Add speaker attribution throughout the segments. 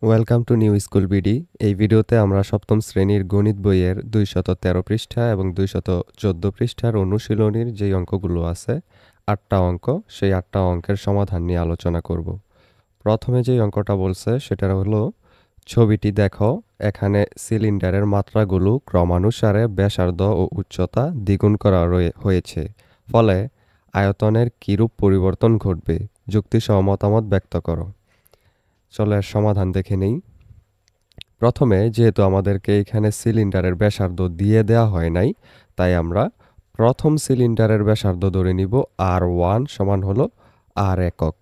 Speaker 1: Welcome to new school BD. এই ভিডিওতে আমরা সপ্তম শ্রেণীর গণিত বইয়ের 213 পৃষ্ঠা এবং 214 পৃষ্ঠার অনুশীলনীর যেই অঙ্কগুলো আছে, 8টা অঙ্ক, সেই 8টা অঙ্কের সমাধান নিয়ে আলোচনা করব। প্রথমে যেই অঙ্কটা বলছে সেটা হলো, ছবিটি দেখো, এখানে সিলিন্ডারের মাত্রাগুলো ক্রমানুসারে ব্যাসার্ধ ও উচ্চতা দ্বিগুণ করা হয়েছে, ফলে আয়তনের কিরূপ পরিবর্তন ঘটবে, যুক্তিসহ মতামত ব্যক্ত করো। চলো এর সমাধান দেখে নেই। প্রথমে যেহেতু আমাদেরকে এখানে সিলিন্ডারের ব্যাসার্ধ দিয়ে দেওয়া হয় নাই, তাই আমরা প্রথম সিলিন্ডারের ব্যাসার্ধ ধরে নিব R1 সমান হলো R একক।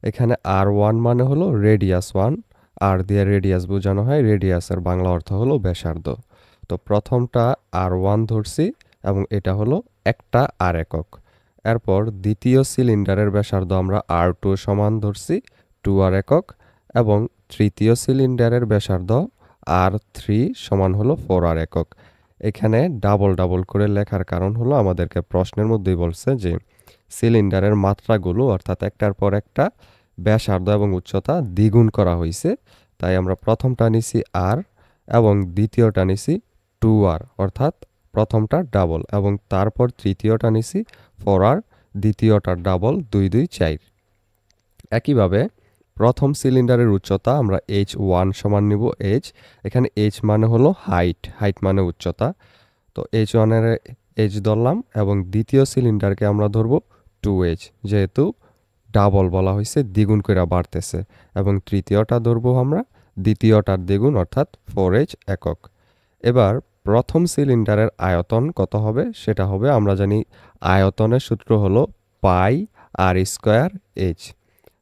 Speaker 1: এখানে R1 মানে হলো রেডিয়াস 1, আর দিয়ে রেডিয়াস বোঝানো হয়, রেডিয়াসের বাংলা অর্থ হলো ব্যাসার্ধ। তো প্রথমটা R1 ধরছি এবং এটা হলো একটা R একক। এরপর দ্বিতীয় সিলিন্ডারের ব্যাসার্ধ আমরা R2 সমান ধরছি 2R একক, এবং তৃতীয় সিলিন্ডারের ব্যাসার্ধ R3 সমান হলো 4R একক। এখানে ডাবল ডাবল করে লেখার কারণ হলো, আমাদেরকে প্রশ্নের মধ্যেই বলছে যে সিলিন্ডারের মাত্রাগুলো অর্থাৎ একটার পর একটা ব্যাসার্ধ এবং উচ্চতা দ্বিগুণ করা হয়েছে, তাই আমরা প্রথমটা নিছি R এবং দ্বিতীয়টা নিছি 2R, অর্থাৎ প্রথমটা ডাবল, এবং তারপর তৃতীয়টা নিছি 4R, দ্বিতীয়টা ডাবল, 2 2 4। একইভাবে প্রথম সিলিন্ডারের উচ্চতা আমরা H1 সমান নিব H। এখানে H মানে হলো হাইট, হাইট মানে উচ্চতা। তো H1 এর H ধরলাম, এবং দ্বিতীয় সিলিন্ডারকে আমরা ধরব 2H, যেহেতু ডাবল বলা হয়েছে, দ্বিগুণ করে বাড়তেছে। এবং তৃতীয়টা ধরবো আমরা দ্বিতীয়টার দ্বিগুণ অর্থাৎ 4H একক। এবার প্রথম সিলিন্ডারের আয়তন কত হবে সেটা হবে, আমরা জানি আয়তনের সূত্র হলো পাই আর স্কোয়ার H।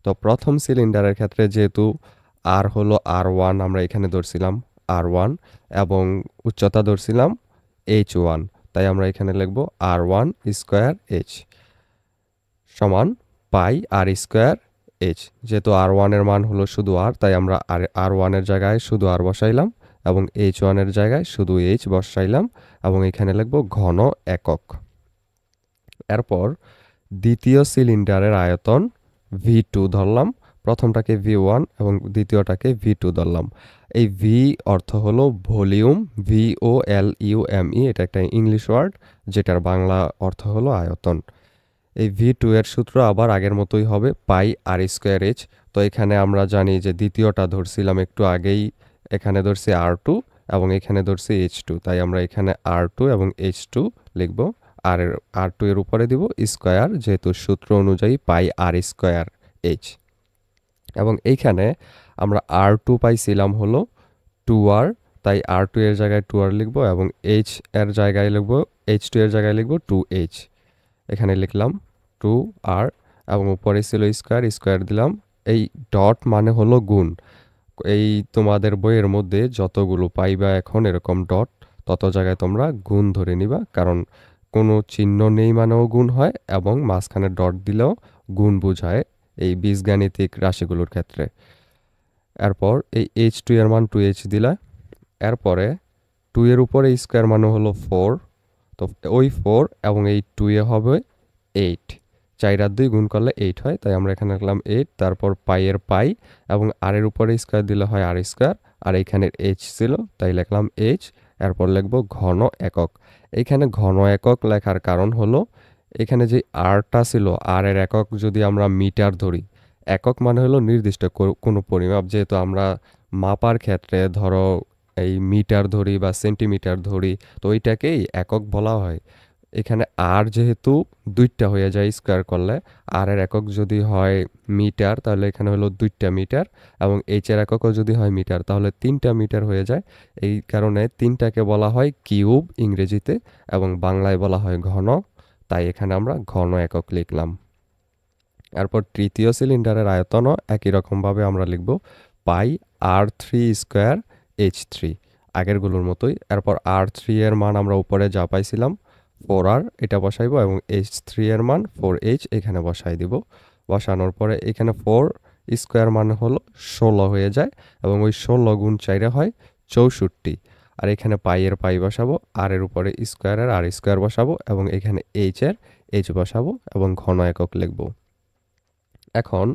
Speaker 1: তো প্রথম সিলিন্ডারের ক্ষেত্রে যেহেতু আর হলো R1, আমরা এখানে ধরছিলাম R1, এবং উচ্চতা ধরছিলাম H1, তাই আমরা এখানে লিখব R1 স্কোয়ার H সমান পাই আর স্কোয়ার H। যেহেতু R1 এর মান হলো শুধু R, তাই আমরা R1 এর জায়গায় শুধু R বসাইলাম, এবং H1 এর জায়গায় শুধু H বসাইলাম, এবং এখানে লিখব ঘন একক। এরপর দ্বিতীয় সিলিন্ডারের আয়তন V2 ধরলাম, প্রথমটাকে V1 এবং দ্বিতীয়টাকে V2 ধরলাম। এই V অর্থ হলো ভলিউম, VOLUME, এটা একটা ইংলিশ ওয়ার্ড যেটার বাংলা অর্থ হলো আয়তন। এই V2 এর সূত্র আবার আগের মতোই হবে পাই আর স্কোয়ার H। তো এখানে আমরা জানি যে দ্বিতীয়টা ধরছিলাম একটু আগেই, এখানে ধরছি R2 এবং এখানে ধরছি H2, তাই আমরা এখানে R2 এবং H2 লিখব। আর R2 এর উপরে দিব স্কোয়ার, যেহেতু সূত্র অনুযায়ী পাই আর স্কোয়ার H। এবং এইখানে আমরা R2 পাইছিলাম হলো 2R, তাই R2 এর জায়গায় 2R লিখব, এবং H এর জায়গায় লিখব, H2 এর জায়গায় লিখব 2H। এখানে লিখলাম 2R, এবং উপরে ছিল স্কোয়ার, স্কোয়ার দিলাম। এই ডট মানে হলো গুণ। এই তোমাদের বইয়ের মধ্যে যতগুলো পাইবা এখন এরকম ডট, তত জায়গায় তোমরা গুণ ধরে নিবা, কারণ কোনো চিহ্ন নেই মানেও গুণ হয়, এবং মাঝখানে ডট দিলেও গুণ বোঝায় এই বীজগাণিতিক রাশিগুলোর ক্ষেত্রে। এরপর এই H2 এর মান 2H দিলা। এরপরে 2 এর উপরে স্কোয়ার মানে হলো 4, তো ওই 4 এবং এই 2 এ হবে 8, 4 আর 2 গুণ করলে 8 হয়, তাই আমরা এখানে লিখলাম 8। তারপর পাই এর পাই, এবং আর এর উপরে স্কোয়ার দিলে হয় আর স্কোয়ার, আর এইখানে H ছিল তাই লিখলাম H। এরপর লিখব ঘন একক। এইখানে ঘন একক লেখার কারণ হলো, এখানে যে আরটা ছিল, আর এর একক যদি আমরা মিটার ধরি, একক মানে হলো নির্দিষ্ট কোনো পরিমাপ, যেহেতু আমরা মাপার ক্ষেত্রে ধরো এই মিটার ধরি বা সেন্টিমিটার ধরি, তো ওইটাকেই একক বলা হয়। এখানে আর যেহেতু দুইটা হয়ে যায় স্কোয়ার করলে, আর এর একক যদি হয় মিটার তাহলে এখানে হলো 2টা মিটার, এবং এইচ এর এককও যদি হয় মিটার তাহলে 3টা মিটার হয়ে যায়। এই কারণে 3টাকে বলা হয় কিউব ইংরেজিতে, এবং বাংলায় বলা হয় ঘন, তাই এখানে আমরা ঘন একক লিখলাম। এরপর তৃতীয় সিলিন্ডারের আয়তনও একই রকমভাবে আমরা লিখব পাই R3 স্কোয়ার H3, আগেরগুলোর মতোই। এরপর R3 এর মান আমরা উপরে যা পাইছিলাম 4R, এটা বসাইবো, এবং H3 এর মান 4H এখানে বসাই দিব। বসানোর পরে এখানে 4 স্কোয়ার মান হলো 16 হয়ে যায়, এবং ওই 16 গুণ 4 হয় 64। আর এখানে পাই এর পাই বসাবো, আর এর উপরে স্কোয়ারের আর স্কোয়ার বসাবো, এবং এখানে H এর H বসাবো, এবং ঘন একক লিখব। এখন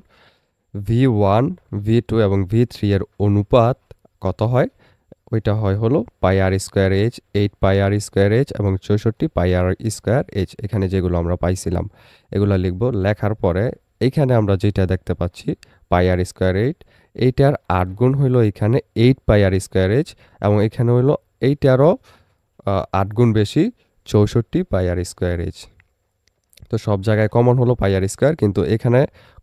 Speaker 1: V1, V2 এবং V3 এর অনুপাত কত হয়? ওইটা হয় হলো পাই আর স্কোয়ার এইচ, 8 পাই আর স্কোয়ার এইচ এবং 64 পাই আর স্কোয়ার এইচ। এখানে যেগুলো আমরা পাইছিলাম এগুলো লিখব। লেখার পরে এইখানে আমরা যেটা দেখতে পাচ্ছি পাই আর স্কোয়ার এইট, এইটার 8 গুণ হইলো এখানে 8 পাই আর স্কোয়ার এইচ এবং এখানে হইলো এইটারও 8 গুণ বেশি 64 পাই আর স্কোয়ার এইচ। তো সব জায়গায় কমন হলো পাই আর স্কোয়ার, কিন্তু এখানে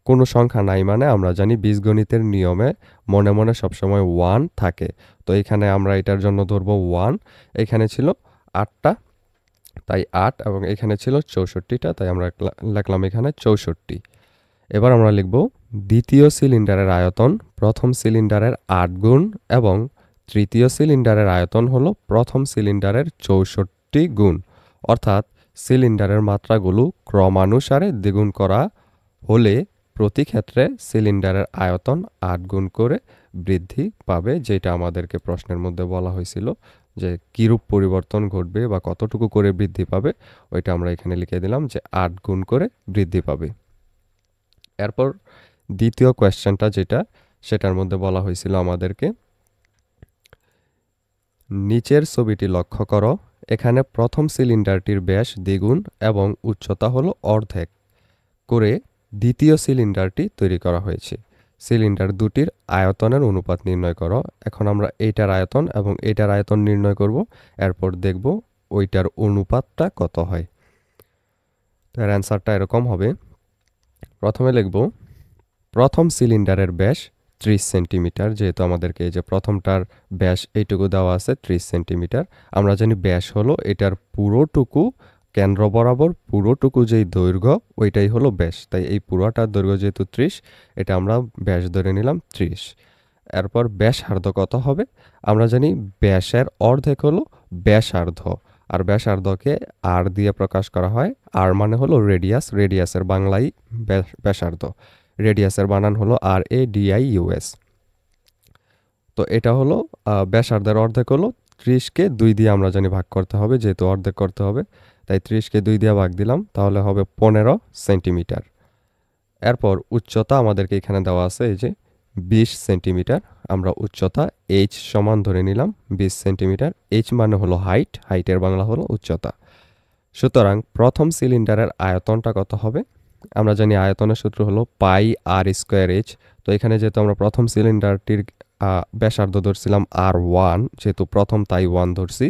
Speaker 1: কোনো সংখ্যা নাই, মানে আমরা জানি বীজগণিতের নিয়মে মনে মনে সবসময় 1 থাকে। তো এখানে আমরা এটার জন্য ধরবো 1। এখানে ছিল 8টা, তাই 8, এবং এখানে ছিল 64টা, তাই আমরা লিখলাম এখানে 64। এবার আমরা লিখব দ্বিতীয় সিলিন্ডারের আয়তন প্রথম সিলিন্ডারের 8 গুণ এবং তৃতীয় সিলিন্ডারের আয়তন হলো প্রথম সিলিন্ডারের 64 গুণ। অর্থাৎ সিলিন্ডারের মাত্রাগুলো ক্রমানুসারে দ্বিগুণ করা হলে প্রতি ক্ষেত্রে সিলিন্ডারের আয়তন 8 গুণ করে বৃদ্ধি পাবে, যেটা আমাদেরকে প্রশ্নের মধ্যে বলা হয়েছিল যে কিরূপ পরিবর্তন ঘটবে বা কতটুকু করে বৃদ্ধি পাবে, ওইটা আমরা এখানে লিখে দিলাম যে 8 গুণ করে বৃদ্ধি পাবে। এরপর দ্বিতীয় কোয়েশ্চেনটা যেটা, সেটার মধ্যে বলা হয়েছিল আমাদেরকে নিচের ছবিটি লক্ষ্য করো, এখানে প্রথম সিলিন্ডারটির ব্যাস দ্বিগুণ এবং উচ্চতা হলো অর্ধেক করে দ্বিতীয় সিলিন্ডারটি তৈরি করা হয়েছে। সিলিন্ডার দুটির আয়তনের অনুপাত নির্ণয় করো। এখন আমরা এইটার আয়তন এবং এইটার আয়তন নির্ণয় করব, এরপর দেখব ওইটার অনুপাতটা কত হয়। তার অ্যান্সারটা এরকম হবে। প্রথমে লিখব প্রথম সিলিন্ডারের ব্যাস 30 সেন্টিমিটার, যেহেতু আমাদেরকে এই যে প্রথমটার ব্যাস এইটুকু দেওয়া আছে 30 সেন্টিমিটার। আমরা জানি ব্যাস হলো এটার পুরোটুকু, কেন্দ্র বরাবর পুরোটুকু যেই দৈর্ঘ্য ওইটাই হলো ব্যাস, তাই এই পুরোটার দৈর্ঘ্য যেহেতু 30, এটা আমরা ব্যাস ধরে নিলাম 30। এরপর ব্যাসার্ধ কত হবে? আমরা জানি ব্যাসের অর্ধেক হলো ব্যাসার্ধ, আর ব্যাসার্ধকে আর দিয়ে প্রকাশ করা হয়। আর মানে হলো রেডিয়াস, রেডিয়াসের বাংলায় ব্যাসার্ধ, রেডিয়াসের বানান হলো RADIUS। তো এটা হলো ব্যাসার্ধের অর্ধেক হলো 30কে 2 দিয়ে আমরা জানি ভাগ করতে হবে, যেহেতু অর্ধেক করতে হবে, তাই 30কে 2 দিয়ে ভাগ দিলাম, তাহলে হবে 15 সেন্টিমিটার। এরপর উচ্চতা আমাদেরকে এখানে দেওয়া আছে এই যে 20 সেন্টিমিটার। আমরা উচ্চতা h সমান ধরে নিলাম 20 সেন্টিমিটার। h মানে হলো হাইট, হাইটের বাংলা হলো উচ্চতা। সুতরাং প্রথম সিলিন্ডারের আয়তনটা কত হবে? আমরা জানি আয়তনের সূত্র হলো পাই আর স্কোয়ার এইচ। তো এখানে যেহেতু আমরা প্রথম সিলিন্ডারটির ব্যাসার্ধ ধরছিলাম R1, যেহেতু প্রথম তাই 1 ধরছি,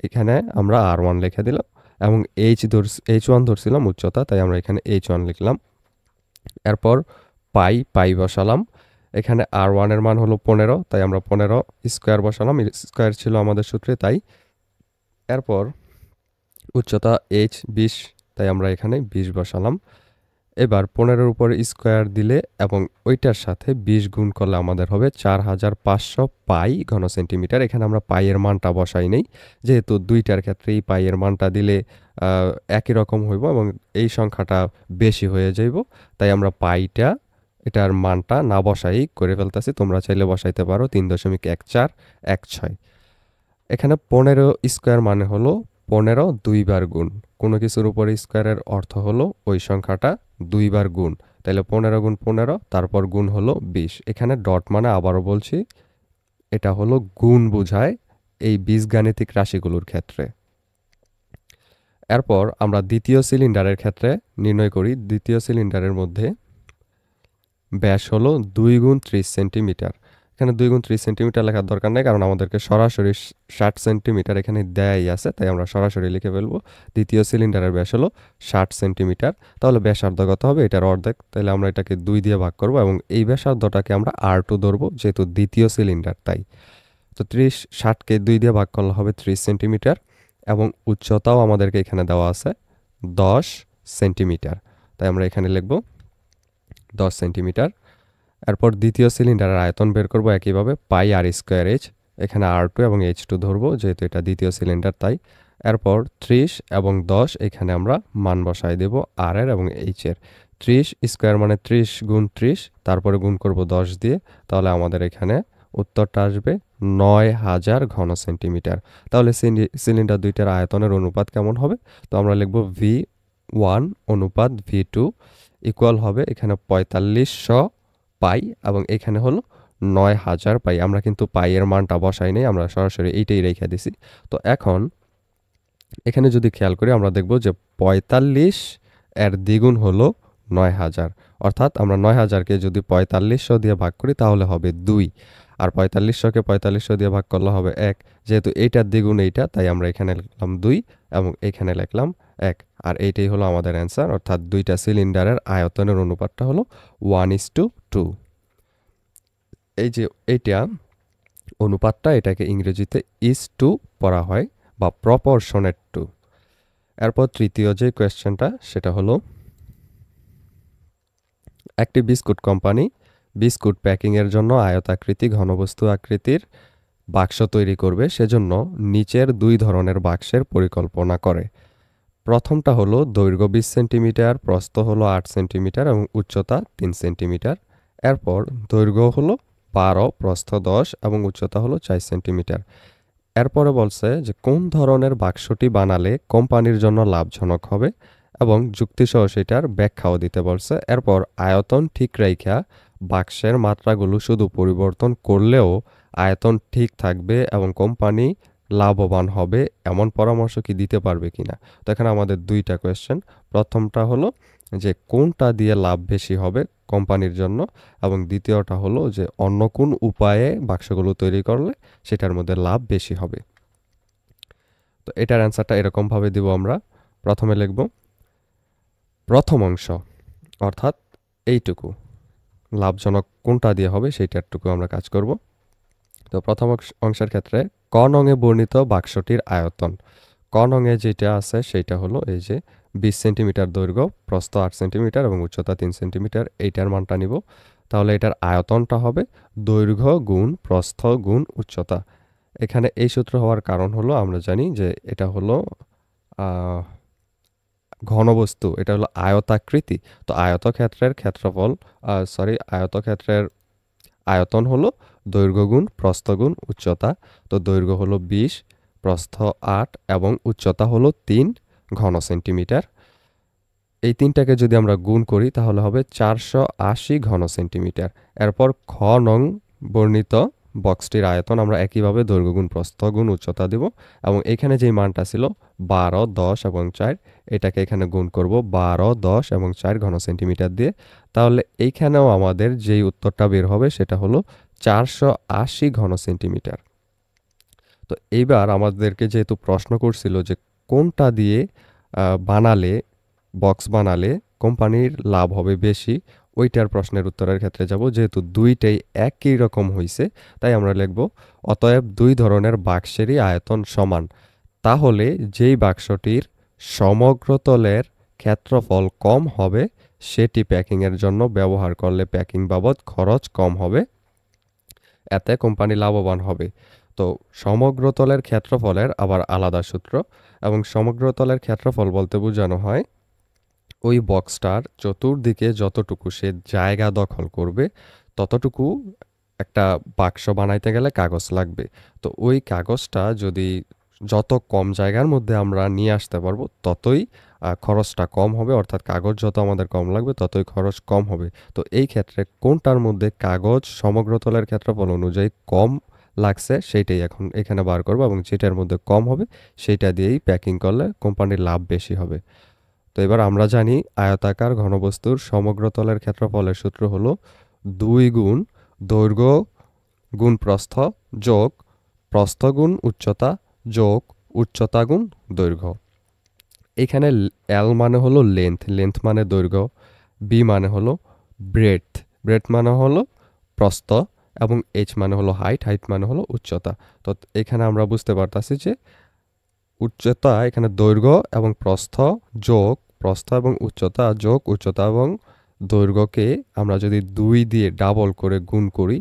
Speaker 1: এখানে আমরা R1 লিখে দিলাম, এবং H1 ধরছিলাম উচ্চতা, তাই আমরা এখানে H1 লিখলাম। এরপর পাই বসালাম। এখানে R1 এর মান হলো 15, তাই আমরা 15 স্কোয়ার বসালাম, স্কোয়ার ছিল আমাদের সূত্রে তাই। এরপর উচ্চতা H 20, তাই আমরা এখানে 20 বসালাম। এবার 15-এর উপর স্কোয়ার দিলে এবং ওইটার সাথে 20 গুণ করলে আমাদের হবে 4500 পাই ঘন সেন্টিমিটার। এখানে আমরা পাইয়ের মানটা বসাই নেই, যেহেতু দুইটার ক্ষেত্রেই পাইয়ের মানটা দিলে একই রকম হইব এবং এই সংখ্যাটা বেশি হয়ে যাইব, তাই আমরা পাইটা এটার মানটা না বসাই করে ফেলতেছি। তোমরা চাইলে বসাইতে পারো 3.1416। এখানে 15 স্কোয়ার মানে হলো 15 দুইবার গুণ। কোনো কিছুর উপরে স্কোয়ারের অর্থ হলো ওই সংখ্যাটা দুইবার গুণ, তাহলে 15 গুণ 15, তারপর গুণ হলো 20। এখানে ডট মানে আবারও বলছি, এটা হলো গুণ বোঝায় এই বীজগাণিতিক রাশিগুলোর ক্ষেত্রে। এরপর আমরা দ্বিতীয় সিলিন্ডারের ক্ষেত্রে নির্ণয় করি। দ্বিতীয় সিলিন্ডারের মধ্যে ব্যাস হলো 2 গুণ 30 সেন্টিমিটার। এখানে 2 গুণ 30 সেন্টিমিটার লেখার দরকার নেই, কারণ আমাদেরকে সরাসরি 60 সেন্টিমিটার এখানে দেয়াই আছে, তাই আমরা সরাসরি লিখে ফেলবো। দ্বিতীয় সিলিন্ডারের ব্যাস হলো 60 সেন্টিমিটার। তাহলে ব্যাসার্ধ কত হবে? এটার অর্ধেক, তাহলে আমরা এটাকে 2 দিয়ে ভাগ করব এবং এই ব্যাসার্ধটাকে আমরা R2 ধরবো, যেহেতু দ্বিতীয় সিলিন্ডার তাই। তো 60কে 2 দিয়ে ভাগ করলে হবে 30 সেন্টিমিটার, এবং উচ্চতাও আমাদেরকে এখানে দেওয়া আছে 10 সেন্টিমিটার, তাই আমরা এখানে লিখব 10 সেন্টিমিটার। এরপর দ্বিতীয় সিলিন্ডারের আয়তন বের করব একইভাবে, পাই আর স্কোয়ার এইচ। এখানে R2 এবং H2 ধরবো, যেহেতু এটা দ্বিতীয় সিলিন্ডার তাই। এরপর 30 এবং 10 এখানে আমরা মান বসাই দেব R এর এবং H এর। 30 স্কোয়ার মানে 30 গুণ 30, তারপরে গুণ করব 10 দিয়ে, তাহলে আমাদের এখানে উত্তরটা আসবে 9000 ঘন সেন্টিমিটার। তাহলে সিলিন্ডার দুইটার আয়তনের অনুপাত কেমন হবে? তো আমরা লিখব V1 অনুপাত V2 ইকুয়াল হবে এখানে 4500 পাই এবং এখানে হলো 9000 পাই। আমরা কিন্তু পাইয়ের মানটা বসাই নাই, আমরা সরাসরি এইটাই রেখে দিছি। তো এখন এখানে যদি খেয়াল করি আমরা দেখব যে 45 এর দ্বিগুণ হলো 9000, অর্থাৎ আমরা 9000কে যদি 4500 দিয়ে ভাগ করি তাহলে হবে 2, আর 4500কে 4500 দিয়ে ভাগ করলে হবে 1। যেহেতু এইটার দ্বিগুণ এইটা, তাই আমরা এখানে লিখলাম 2 এবং এখানে লিখলাম 1, আর এইটাই হলো আমাদের অ্যান্সার। অর্থাৎ দুইটা সিলিন্ডারের আয়তনের অনুপাতটা হলো 1:2। এই যে এইটা অনুপাতটা, এটাকে ইংরেজিতে ইজ টু পড়া হয় বা প্রপোর্শনেট টু। এরপর তৃতীয় যে কোয়েশ্চেনটা সেটা হলো, একটি বিস্কুট কোম্পানি বিস্কুট প্যাকিংয়ের জন্য আয়তাকৃতি ঘনবস্তু আকৃতির বাক্স তৈরি করবে, সেজন্য নিচের 2 ধরনের বাক্সের পরিকল্পনা করে। প্রথমটা হলো দৈর্ঘ্য 20 সেন্টিমিটার, প্রস্থ হলো 8 সেন্টিমিটার এবং উচ্চতা 3 সেন্টিমিটার। এরপর দৈর্ঘ্য হলো 12, প্রস্থ 10 এবং উচ্চতা হলো 4 সেন্টিমিটার। এরপরে বলছে যে কোন ধরনের বাক্সটি বানালে কোম্পানির জন্য লাভজনক হবে এবং যুক্তিসহ সেটার ব্যাখ্যাও দিতে বলছে। এরপর আয়তন ঠিক রাইখা বাক্সের মাত্রাগুলো শুধু পরিবর্তন করলেও আয়তন ঠিক থাকবে এবং কোম্পানি লাভবান হবে এমন পরামর্শ কি দিতে পারবে কিনা। তো এখানে আমাদের 2টা কোয়েশ্চেন। প্রথমটা হলো যে কোনটা দিয়ে লাভ বেশি হবে কোম্পানির জন্য, এবং দ্বিতীয়টা হলো যে অন্য কোন উপায়ে বাক্সগুলো তৈরি করলে সেটার মধ্যে লাভ বেশি হবে। তো এটার অ্যান্সারটা এরকমভাবে দিব আমরা। প্রথমে লিখব প্রথম অংশ, অর্থাৎ এইটুকু লাভজনক কোনটা দিয়ে হবে সেইটারটুকু আমরা কাজ করব। তো প্রথম অংশের ক্ষেত্রে ক নঙে বর্ণিত বাক্সটির আয়তন। ক নঙে যেটা আছে সেইটা হলো এই যে 20 সেন্টিমিটার দৈর্ঘ্য, প্রস্থ 8 সেন্টিমিটার এবং উচ্চতা 3 সেন্টিমিটার, এইটার মানটা নিব। তাহলে এটার আয়তনটা হবে দৈর্ঘ্য গুণ প্রস্থ গুণ উচ্চতা। এখানে এই সূত্র হওয়ার কারণ হলো আমরা জানি যে এটা হলো ঘনবস্তু, এটা হলো আয়তাকৃতি। তো আয়তক্ষেত্রের ক্ষেত্রফল আয়তক্ষেত্রের আয়তন হলো দৈর্ঘ্য গুণ প্রস্থ গুণ উচ্চতা। তো দৈর্ঘ্য হলো 20, প্রস্থ 8 এবং উচ্চতা হলো 3 ঘন সেন্টিমিটার। এই তিনটাকে যদি আমরা গুণ করি তাহলে হবে 480 ঘন সেন্টিমিটার। এরপর খ নং বর্ণিত বক্সটির আয়তন আমরা একইভাবে দৈর্ঘ্য গুণ প্রস্থ গুণ উচ্চতা দেব, এবং এখানে যেই মানটা ছিল 12, 10 এবং 4, এটাকে এখানে গুণ করব 12, 10 এবং 4 ঘন সেন্টিমিটার দিয়ে। তাহলে এইখানেও আমাদের যেই উত্তরটা বের হবে সেটা হলো 480 ঘন সেন্টিমিটার। তো এইবার আমাদেরকে যেহেতু প্রশ্ন করছিল যে কোনটা দিয়ে বানালে বক্স বানালে কোম্পানির লাভ হবে বেশি, ওইটার প্রশ্নের উত্তরের ক্ষেত্রে যাব। যেহেতু দুইটাই একই রকম হইছে তাই আমরা লিখব অতএব 2 ধরনের বাক্সেরই আয়তন সমান, তাহলে যেই বাক্সটির সমগ্র তলের ক্ষেত্রফল কম হবে সেটি প্যাকিংয়ের জন্য ব্যবহার করলে প্যাকিং বাবদ খরচ কম হবে, এতে কোম্পানি লাভবান হবে। তো সমগ্র তলের ক্ষেত্রফলের আবার আলাদা সূত্র, এবং সমগ্র তলের ক্ষেত্রফল বলতে বোঝানো হয় ওই বক্সটার চতুর্দিকে যতটুকু সে জায়গা দখল করবে ততটুকু একটা বাক্স বানাইতে গেলে কাগজ লাগবে। তো ওই কাগজটা যদি যত কম জায়গার মধ্যে আমরা নিয়ে আসতে পারবো ততই খরচটা কম হবে, অর্থাৎ কাগজ যত আমাদের কম লাগবে ততই খরচ কম হবে। তো এই ক্ষেত্রে কোনটার মধ্যে কাগজ সমগ্র তলের ক্ষেত্রফল অনুযায়ী কম লাগছে সেইটাই এখন এখানে বার করবো, এবং যেটার মধ্যে কম হবে সেইটা দিয়েই প্যাকিং করলে কোম্পানির লাভ বেশি হবে। তো এবার আমরা জানি আয়তাকার ঘনবস্তুর সমগ্র তলের ক্ষেত্রফলের সূত্র হলো 2 গুণ দৈর্ঘ্য গুণ প্রস্থ যোগ প্রস্থ গুণ উচ্চতা যোগ উচ্চতা গুণ দৈর্ঘ্য। এখানে এল মানে হলো লেন্থ মানে দৈর্ঘ্য, বি মানে হলো ব্রেডথ মানে হলো প্রস্থ, এবং এইচ মানে হলো হাইট মানে হলো উচ্চতা। তো এখানে আমরা বুঝতে পারতাছি যে উচ্চতা এখানে দৈর্ঘ্য এবং প্রস্থ এবং উচ্চতা যোগ উচ্চতা এবং দৈর্ঘ্যকে আমরা যদি 2 দিয়ে ডাবল করে গুণ করি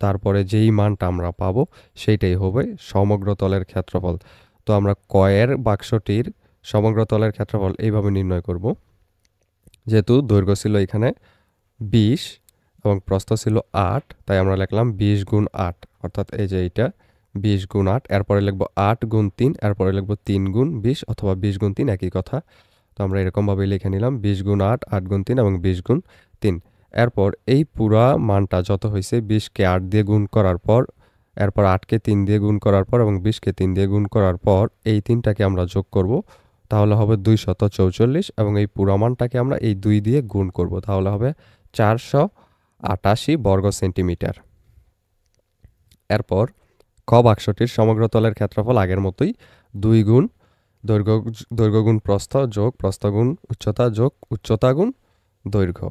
Speaker 1: তারপরে যেই মানটা আমরা পাবো সেইটাই হবে সমগ্র তলের ক্ষেত্রফল। তো আমরা কয়ের বাক্সটির সমগ্র তলের ক্ষেত্রফল এইভাবে নির্ণয় করব। যেহেতু দৈর্ঘ্য ছিল এখানে 20 এবং প্রস্থ ছিল 8, তাই আমরা লিখলাম 20 গুণ 8, অর্থাৎ এই যে এইটা 20 গুণ 8, এরপরে লিখবো 8 গুণ 3, এরপরে লিখবো 3 গুণ 20 অথবা 20 গুণ 3 একই কথা। তো আমরা এরকমভাবে লিখে নিলাম 20 গুণ 8, 8 গুণ 3 এবং 20 গুণ 3। এরপর এই পুরা মানটা যত হয়েছে 20কে 8 দিয়ে গুণ করার পর, এরপর 8কে 3 দিয়ে গুণ করার পর এবং 20কে 3 দিয়ে গুণ করার পর এই তিনটাকে আমরা যোগ করব, তাহলে হবে 244 এবং এই পুরা মানটাকে আমরা এই 2 দিয়ে গুণ করব, তাহলে হবে 488 বর্গ সেন্টিমিটার। এরপর ক বাক্সটির সমগ্র তলের ক্ষেত্রফল আগের মতোই 2 গুণ দৈর্ঘ্য গুণ প্রস্থ যোগ প্রস্থ গুণ উচ্চতা যোগ উচ্চতা গুণ দৈর্ঘ্য।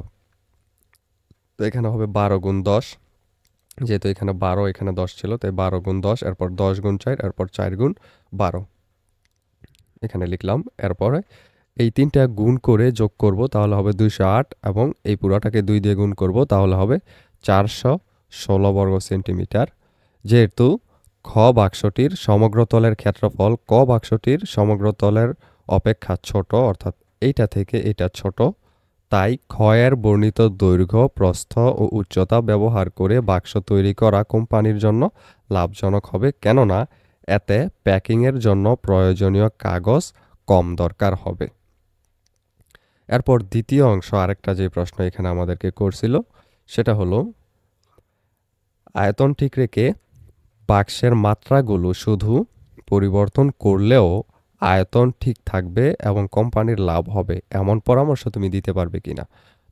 Speaker 1: তো এখানে হবে 12 গুণ 10, যেহেতু এখানে 12 এখানে 10 ছিল, তাই 12 গুণ 10, এরপর 10 গুণ 4, এরপর 4 গুণ 12 এখানে লিখলাম। এরপরে এই তিনটা গুণ করে যোগ করব, তাহলে হবে 208 এবং এই পুরাটাকে 2 দিয়ে গুণ করব, তাহলে হবে 416 বর্গ সেন্টিমিটার। যেহেতু খ বাক্সটির সমগ্র তলের ক্ষেত্রফল ক বাক্সটির সমগ্র তলের অপেক্ষা ছোট, অর্থাৎ এইটা থেকে এটা ছোট, তাই ক্ষয়ের বর্ণিত দৈর্ঘ্য প্রস্থ ও উচ্চতা ব্যবহার করে বাক্স তৈরি করা কোম্পানির জন্য লাভজনক হবে, কেননা এতে প্যাকিংয়ের জন্য প্রয়োজনীয় কাগজ কম দরকার হবে। এরপর দ্বিতীয় অংশ, আরেকটা যে প্রশ্ন এখানে আমাদেরকে করছিল সেটা হলো আয়তন ঠিক রেখে বাক্সের মাত্রাগুলো শুধু পরিবর্তন করলেও আয়তন ঠিক থাকবে এবং কোম্পানির লাভ হবে, এমন পরামর্শ তুমি দিতে পারবে কিনা।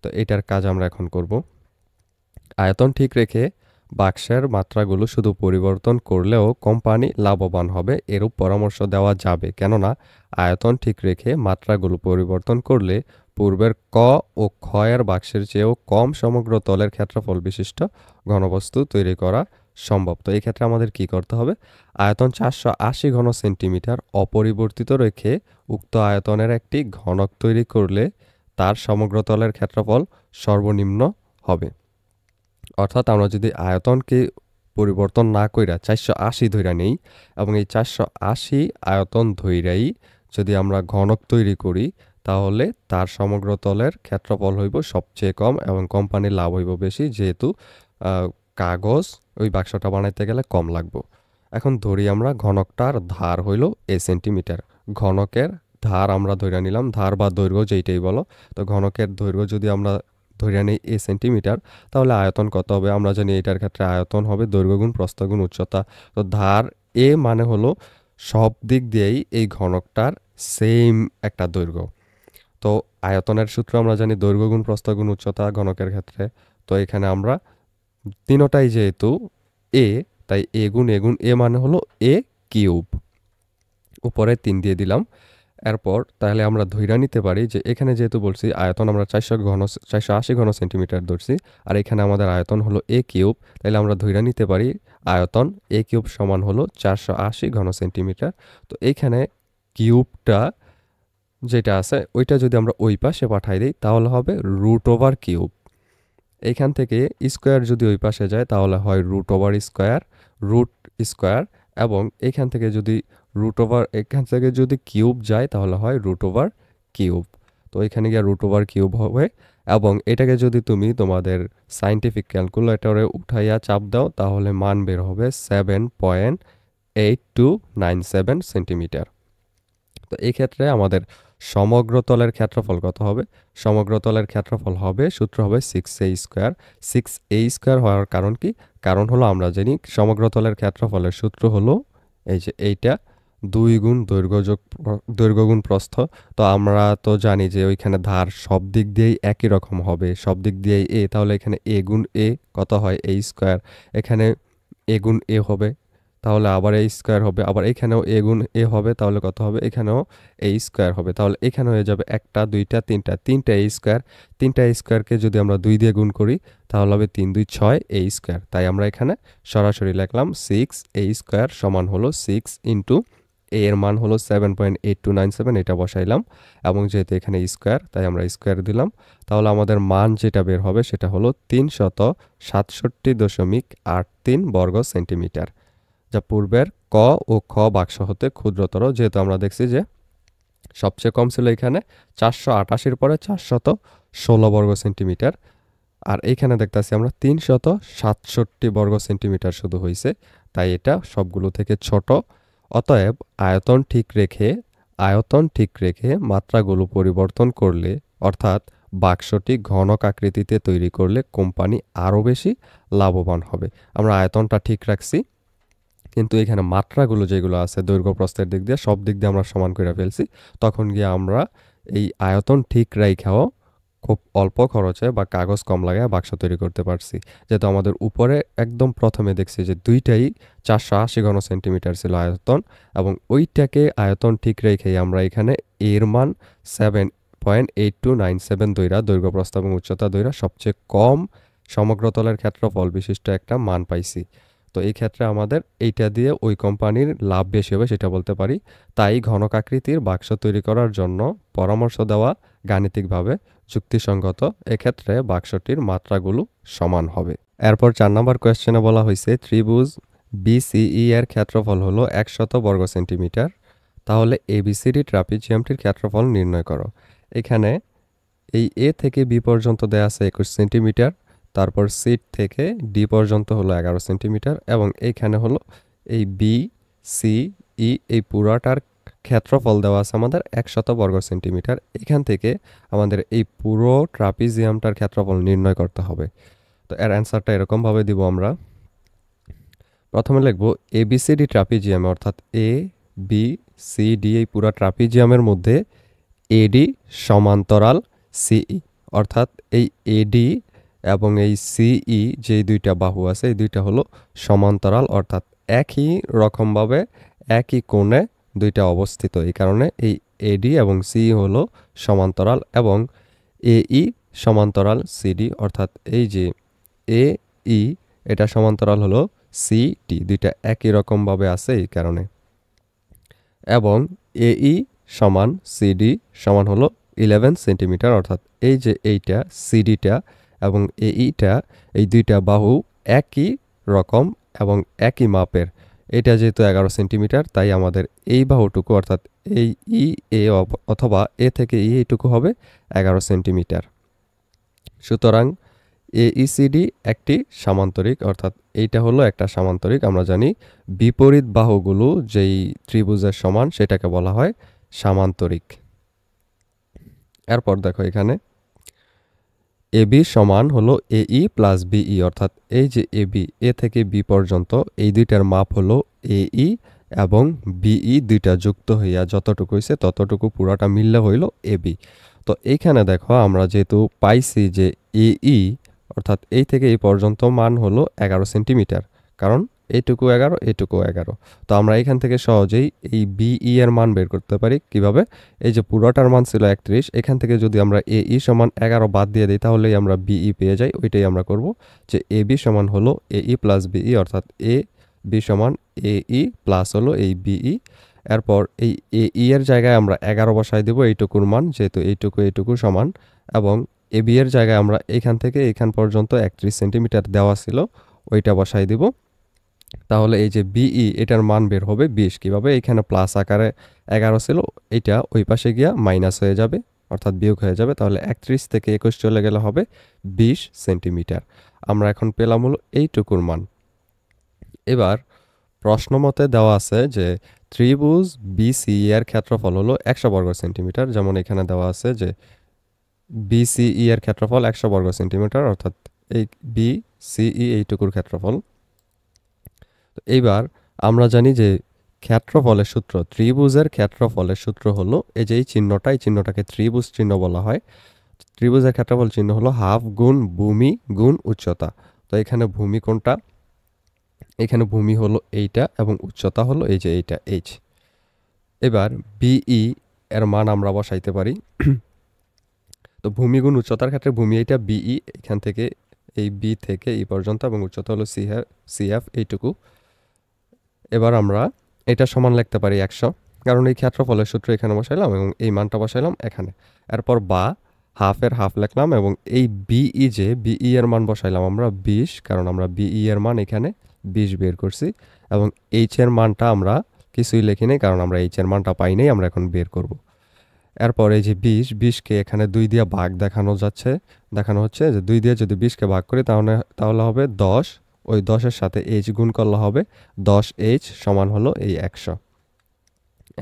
Speaker 1: তো এটার কাজ আমরা এখন করব। আয়তন ঠিক রেখে বাক্সের মাত্রাগুলো শুধু পরিবর্তন করলেও কোম্পানি লাভবান হবে, এরূপ পরামর্শ দেওয়া যাবে, কেননা আয়তন ঠিক রেখে মাত্রাগুলো পরিবর্তন করলে পূর্বের ক ও খ এর বাক্সের চেয়েও কম সমগ্র তলের ক্ষেত্রফল বিশিষ্ট ঘনবস্তু তৈরি করা সম্ভব। তো এই ক্ষেত্রে আমাদের কি করতে হবে? আয়তন 480 ঘন সেন্টিমিটার অপরিবর্তিত রেখে উক্ত আয়তনের একটি ঘনক তৈরি করলে তার সমগ্র তলের ক্ষেত্রফল সর্বনিম্ন হবে। অর্থাৎ আমরা যদি আয়তনকে পরিবর্তন না কইরা 480 ধইরা নেই এবং এই 480 আয়তন ধইরাই যদি আমরা ঘনক তৈরি করি, তাহলে তার সমগ্র তলের ক্ষেত্রফল হইব সবচেয়ে কম এবং কোম্পানির লাভ হইব বেশি, যেহেতু কাগজ ওই বাক্সটা বানাইতে গেলে কম লাগবে। এখন ধরি আমরা ঘনকটার ধার হইল এ সেন্টিমিটার, ঘনকের ধার আমরা ধরে নিলাম, ধার বা দৈর্ঘ্য যেইটাই বলো। তো ঘনকের দৈর্ঘ্য যদি আমরা ধরে নিই এ সেন্টিমিটার, তাহলে আয়তন কত হবে? আমরা জানি এটার ক্ষেত্রে আয়তন হবে দৈর্ঘ্য গুণ প্রস্থ গুণ উচ্চতা। তো ধার এ মানে হলো সব দিক দিয়েই এই ঘনকটার সেম একটা দৈর্ঘ্য। তো আয়তনের সূত্র আমরা জানি দৈর্ঘ্য গুণ প্রস্থ গুণ উচ্চতা ঘনকের ক্ষেত্রে। তো এখানে আমরা তিনটাই যেহেতু এ, তাই এ গুণ এ মানে হলো এ কিউব, উপরে 3 দিয়ে দিলাম। এরপর তাহলে আমরা ধইরা নিতে পারি যে এখানে যেহেতু বলছি আয়তন আমরা 480 ঘন সেন্টিমিটার ধরছি, আর এখানে আমাদের আয়তন হলো এ কিউব, তাহলে আমরা ধইরা নিতে পারি আয়তন এ কিউব সমান হলো 480 ঘন সেন্টিমিটার। তো এইখানে কিউবটা যেটা আছে ওইটা যদি আমরা ওই পাশে পাঠাই দিই, তাহলে হবে √ কিউব। এইখান থেকে স্কোয়ার যদি ওই পাশে যায়, তাহলে হয় √ স্কোয়ার, এবং এখান থেকে যদি এখান থেকে যদি কিউব যায়, তাহলে হয় √ কিউব। তো এখানে গিয়ে √ কিউব হবে, এবং এটাকে যদি তুমি তোমাদের সায়েন্টিফিক ক্যালকুলেটরে উঠাইয়া চাপ দাও, তাহলে মান বের হবে 7.8297 সেন্টিমিটার। তো এই ক্ষেত্রে আমাদের সমগ্র তলের ক্ষেত্রফল কত হবে? সমগ্র তলের ক্ষেত্রফল হবে, সূত্র হবে 6a²। 6a² হওয়ার কারণ কি? কারণ হলো আমরা জানি সমগ্র তলের ক্ষেত্রফলের সূত্র হলো এই যে এইটা, 2 গুণ দৈর্ঘ্য গুণ প্রস্থ। তো আমরা তো জানি যে ওইখানে ধার সব দিক দিয়েই একই রকম হবে, সব দিক দিয়েই এ, তাহলে এখানে এ গুণ এ কত হয়? a²। এখানে এ গুণ এ হবে, তাহলে আবার a² হবে, আবার এখানেও এ গুণ এ হবে, তাহলে কত হবে? এখানেও a² হবে, তাহলে এখানে হয়ে যাবে একটা দুইটা তিনটা a²। তিনটা a²কে যদি আমরা 2 দিয়ে গুণ করি, তাহলে হবে 3 2 6 a²। তাই আমরা এখানে সরাসরি লিখলাম 6a² সমান হলো 6 ইন্টু এ এর মান হলো 7.8297, এটা বসাইলাম, এবং যেহেতু এখানে স্কোয়ার তাই আমরা স্কোয়ার দিলাম। তাহলে আমাদের মান যেটা বের হবে সেটা হলো 367.83 বর্গ সেন্টিমিটার, যা পূর্বের ক ও খ বাক্স হতে ক্ষুদ্রতর, যেহেতু আমরা দেখছি যে সবচেয়ে কম ছিল এখানে 488-এর পরে 416 বর্গ সেন্টিমিটার, আর এইখানে দেখতেছি আমরা 367 বর্গ সেন্টিমিটার শুধু হয়েছে, তাই এটা সবগুলো থেকে ছোট। অতএব আয়তন ঠিক রেখে মাত্রাগুলো পরিবর্তন করলে, অর্থাৎ বাক্সটি ঘনক আকৃতিতে তৈরি করলে কোম্পানি আরও বেশি লাভবান হবে। আমরা আয়তনটা ঠিক রাখছি, কিন্তু এখানে মাত্রাগুলো যেগুলো আছে দৈর্ঘ্য প্রস্থের দিক দিয়ে সব দিক দিয়ে আমরা সমান করে ফেলছি। তখন গিয়ে আমরা এই আয়তন ঠিক রাইখাও খুব অল্প খরচে বা কাগজ কম লাগায় বাক্স তৈরি করতে পারছি। যেহেতু আমাদের উপরে একদম প্রথমে দেখছি যে দুইটাই 480 ঘন সেন্টিমিটার ছিল আয়তন, এবং ওইটাকে আয়তন ঠিক রেখেই আমরা এখানে এর মান 7.8297 দৈরা দৈর্ঘ্য প্রস্থ এবং উচ্চতা দৈরা সবচেয়ে কম সমগ্র তলের ক্ষেত্রফল বিশিষ্ট একটা মান পাইছি। তো এই ক্ষেত্রে আমাদের এইটা দিয়ে ওই কোম্পানির লাভ বেশি হবে সেটা বলতে পারি। তাই ঘনকাকৃতির বাক্স তৈরি করার জন্য পরামর্শ দেওয়া গাণিতিকভাবে যুক্তিসঙ্গত। এক্ষেত্রে বাক্সটির মাত্রাগুলো সমান হবে। এরপর 4 নম্বর কোয়েশ্চেনে বলা হয়েছে ত্রিভুজ বিসিই এর ক্ষেত্রফল হলো 100 বর্গ সেন্টিমিটার, তাহলে এবিসিডি ট্রাপিজিয়ামটির ক্ষেত্রফল নির্ণয় করো। এখানে এই এ থেকে বি পর্যন্ত দেয়া আছে 21 সেন্টিমিটার, তারপর সি থেকে ডি পর্যন্ত হলো 11 সেন্টিমিটার, এবং এইখানে হলো এই বি সি ই এই পুরাটার ক্ষেত্রফল দেওয়া আছে আমাদের 100 বর্গ সেন্টিমিটার। এখান থেকে আমাদের এই পুরো ট্রাপিজিয়ামটার ক্ষেত্রফল নির্ণয় করতে হবে। তো এর অ্যান্সারটা এরকমভাবে দিব আমরা। প্রথমে লিখব এবিসিডি ট্রাপিজিয়ামে, অর্থাৎ এ বি সি ডি এই পুরা ট্রাপিজিয়ামের মধ্যে এডি সমান্তরাল সিই, অর্থাৎ এই এডি এবং এই সিই যে দুইটা বাহু আছে এই দুইটা হলো সমান্তরাল, অর্থাৎ একই রকমভাবে একই কোণে দুইটা অবস্থিত। এই কারণে এই এডি এবং সিই হলো সমান্তরাল, এবং এই সমান্তরাল সিডি, অর্থাৎ এই যে এ ই এটা সমান্তরাল হলো সিডি, দুইটা একই রকমভাবে আছে এই কারণে। এবং এই সমান সিডি সমান হলো 11 সেন্টিমিটার, অর্থাৎ এই যে এইটা সিডিটা এবং এইটা এই দুইটা বাহু একই রকম এবং একই মাপের। এটা যেহেতু 11 সেন্টিমিটার, তাই আমাদের এই বাহুটুকু অর্থাৎ এই ই এ অথবা এ থেকে ই এইটুকু হবে 11 সেন্টিমিটার। সুতরাং এইসিডি একটি সামান্তরিক, অর্থাৎ এইটা হলো একটা সামান্তরিক। আমরা জানি বিপরীত বাহুগুলো যেই ত্রিভুজের সমান সেটাকে বলা হয় সামান্তরিক। এরপর দেখো এখানে এবি সমান হলো এই প্লাস বিই, অর্থাৎ এই যে এবি এ থেকে বি পর্যন্ত এই দুইটার মাপ হলো এই এবং বিই দুইটা যুক্ত হইয়া যতটুকু হয়েছে ততটুকু পুরাটা মিললে হইল এবি। তো এইখানে দেখো আমরা যেহেতু পাইছি যে এই অর্থাৎ এই থেকে এই পর্যন্ত মান হলো 11 সেন্টিমিটার, কারণ এইটুকু 11 এইটুকু 11। তো আমরা এখান থেকে সহজেই এই বিই এর মান বের করতে পারি কিভাবে? এই যে পুরোটার মান ছিল 31, এখান থেকে যদি আমরা এই সমান 11 বাদ দিয়ে দিই তাহলেই আমরা বিই পেয়ে যাই। ওইটাই আমরা করব, যে এ বি সমান হলো এই প্লাস বিই, অর্থাৎ এ বি সমান এই প্লাস হলো এই বিই। এরপর এই এর জায়গায় আমরা 11 বসাই দেব এইটুকুর মান, যেহেতু এইটুকু সমান, এবং এ বি এর জায়গায় আমরা এখান থেকে এখান পর্যন্ত 31 সেন্টিমিটার দেওয়া ছিল ওইটা বসাই দিব। তাহলে এই যে বিই এটার মান বের হবে 20। কিভাবে? এখানে প্লাস আকারে 11 ছিল, এটা ওই পাশে গিয়া মাইনাস হয়ে যাবে, অর্থাৎ বিয়োগ হয়ে যাবে। তাহলে 31 থেকে 21 চলে গেলে হবে 20 সেন্টিমিটার। আমরা এখন পেলাম হলো এইটুকুর মান। এবার প্রশ্ন মতে দেওয়া আছে যে ত্রিভুজ বিসিই এর ক্ষেত্রফল হলো 100 বর্গ সেন্টিমিটার। যেমন এখানে দেওয়া আছে যে বিসিই এর ক্ষেত্রফল 100 বর্গ সেন্টিমিটার, অর্থাৎ এই বিসিই এইটুকুর ক্ষেত্রফল। এইবার আমরা জানি যে ক্ষেত্রফলের সূত্র, ত্রিভুজের ক্ষেত্রফলের সূত্র হলো এই যে এই চিহ্নটা, এই চিহ্নটাকে ত্রিভুজ চিহ্ন বলা হয়। ত্রিভুজের ক্ষেত্রফল চিহ্ন হলো হাফ গুণ ভূমি গুণ উচ্চতা। তো এখানে ভূমি কোনটা? এখানে ভূমি হলো এইটা এবং উচ্চতা হলো এই যে এইটা এইচ। এবার বিই এর মান আমরা বসাইতে পারি। তো ভূমি গুণ উচ্চতার ক্ষেত্রে ভূমি এইটা বিই, এখান থেকে এই বি থেকে এই পর্যন্ত, এবং উচ্চতা হলো সিএফ এইটুকু। এবার আমরা এটা সমান লিখতে পারি 100, কারণ এই ক্ষেত্রফলের সূত্র এখানে বসাইলাম এবং এই মানটা বসাইলাম এখানে। এরপর বা হাফের হাফ লিখলাম এবং এই বিই যে বিই এর মান বসাইলাম আমরা 20, কারণ আমরা বিই এর মান এখানে 20 বের করছি, এবং এইচ এর মানটা আমরা কিছুই লিখি নাই, কারণ আমরা এইচ এর মানটা পাই নাই, আমরা এখন বের করব। এরপর এই যে 20কে এখানে 2 দিয়ে ভাগ দেখানো হচ্ছে যে 2 দিয়ে যদি 20কে ভাগ করি তাহলে হবে 10, ওই 10-এর সাথে এইচ গুণ করলে হবে 10h সমান হলো এই 100।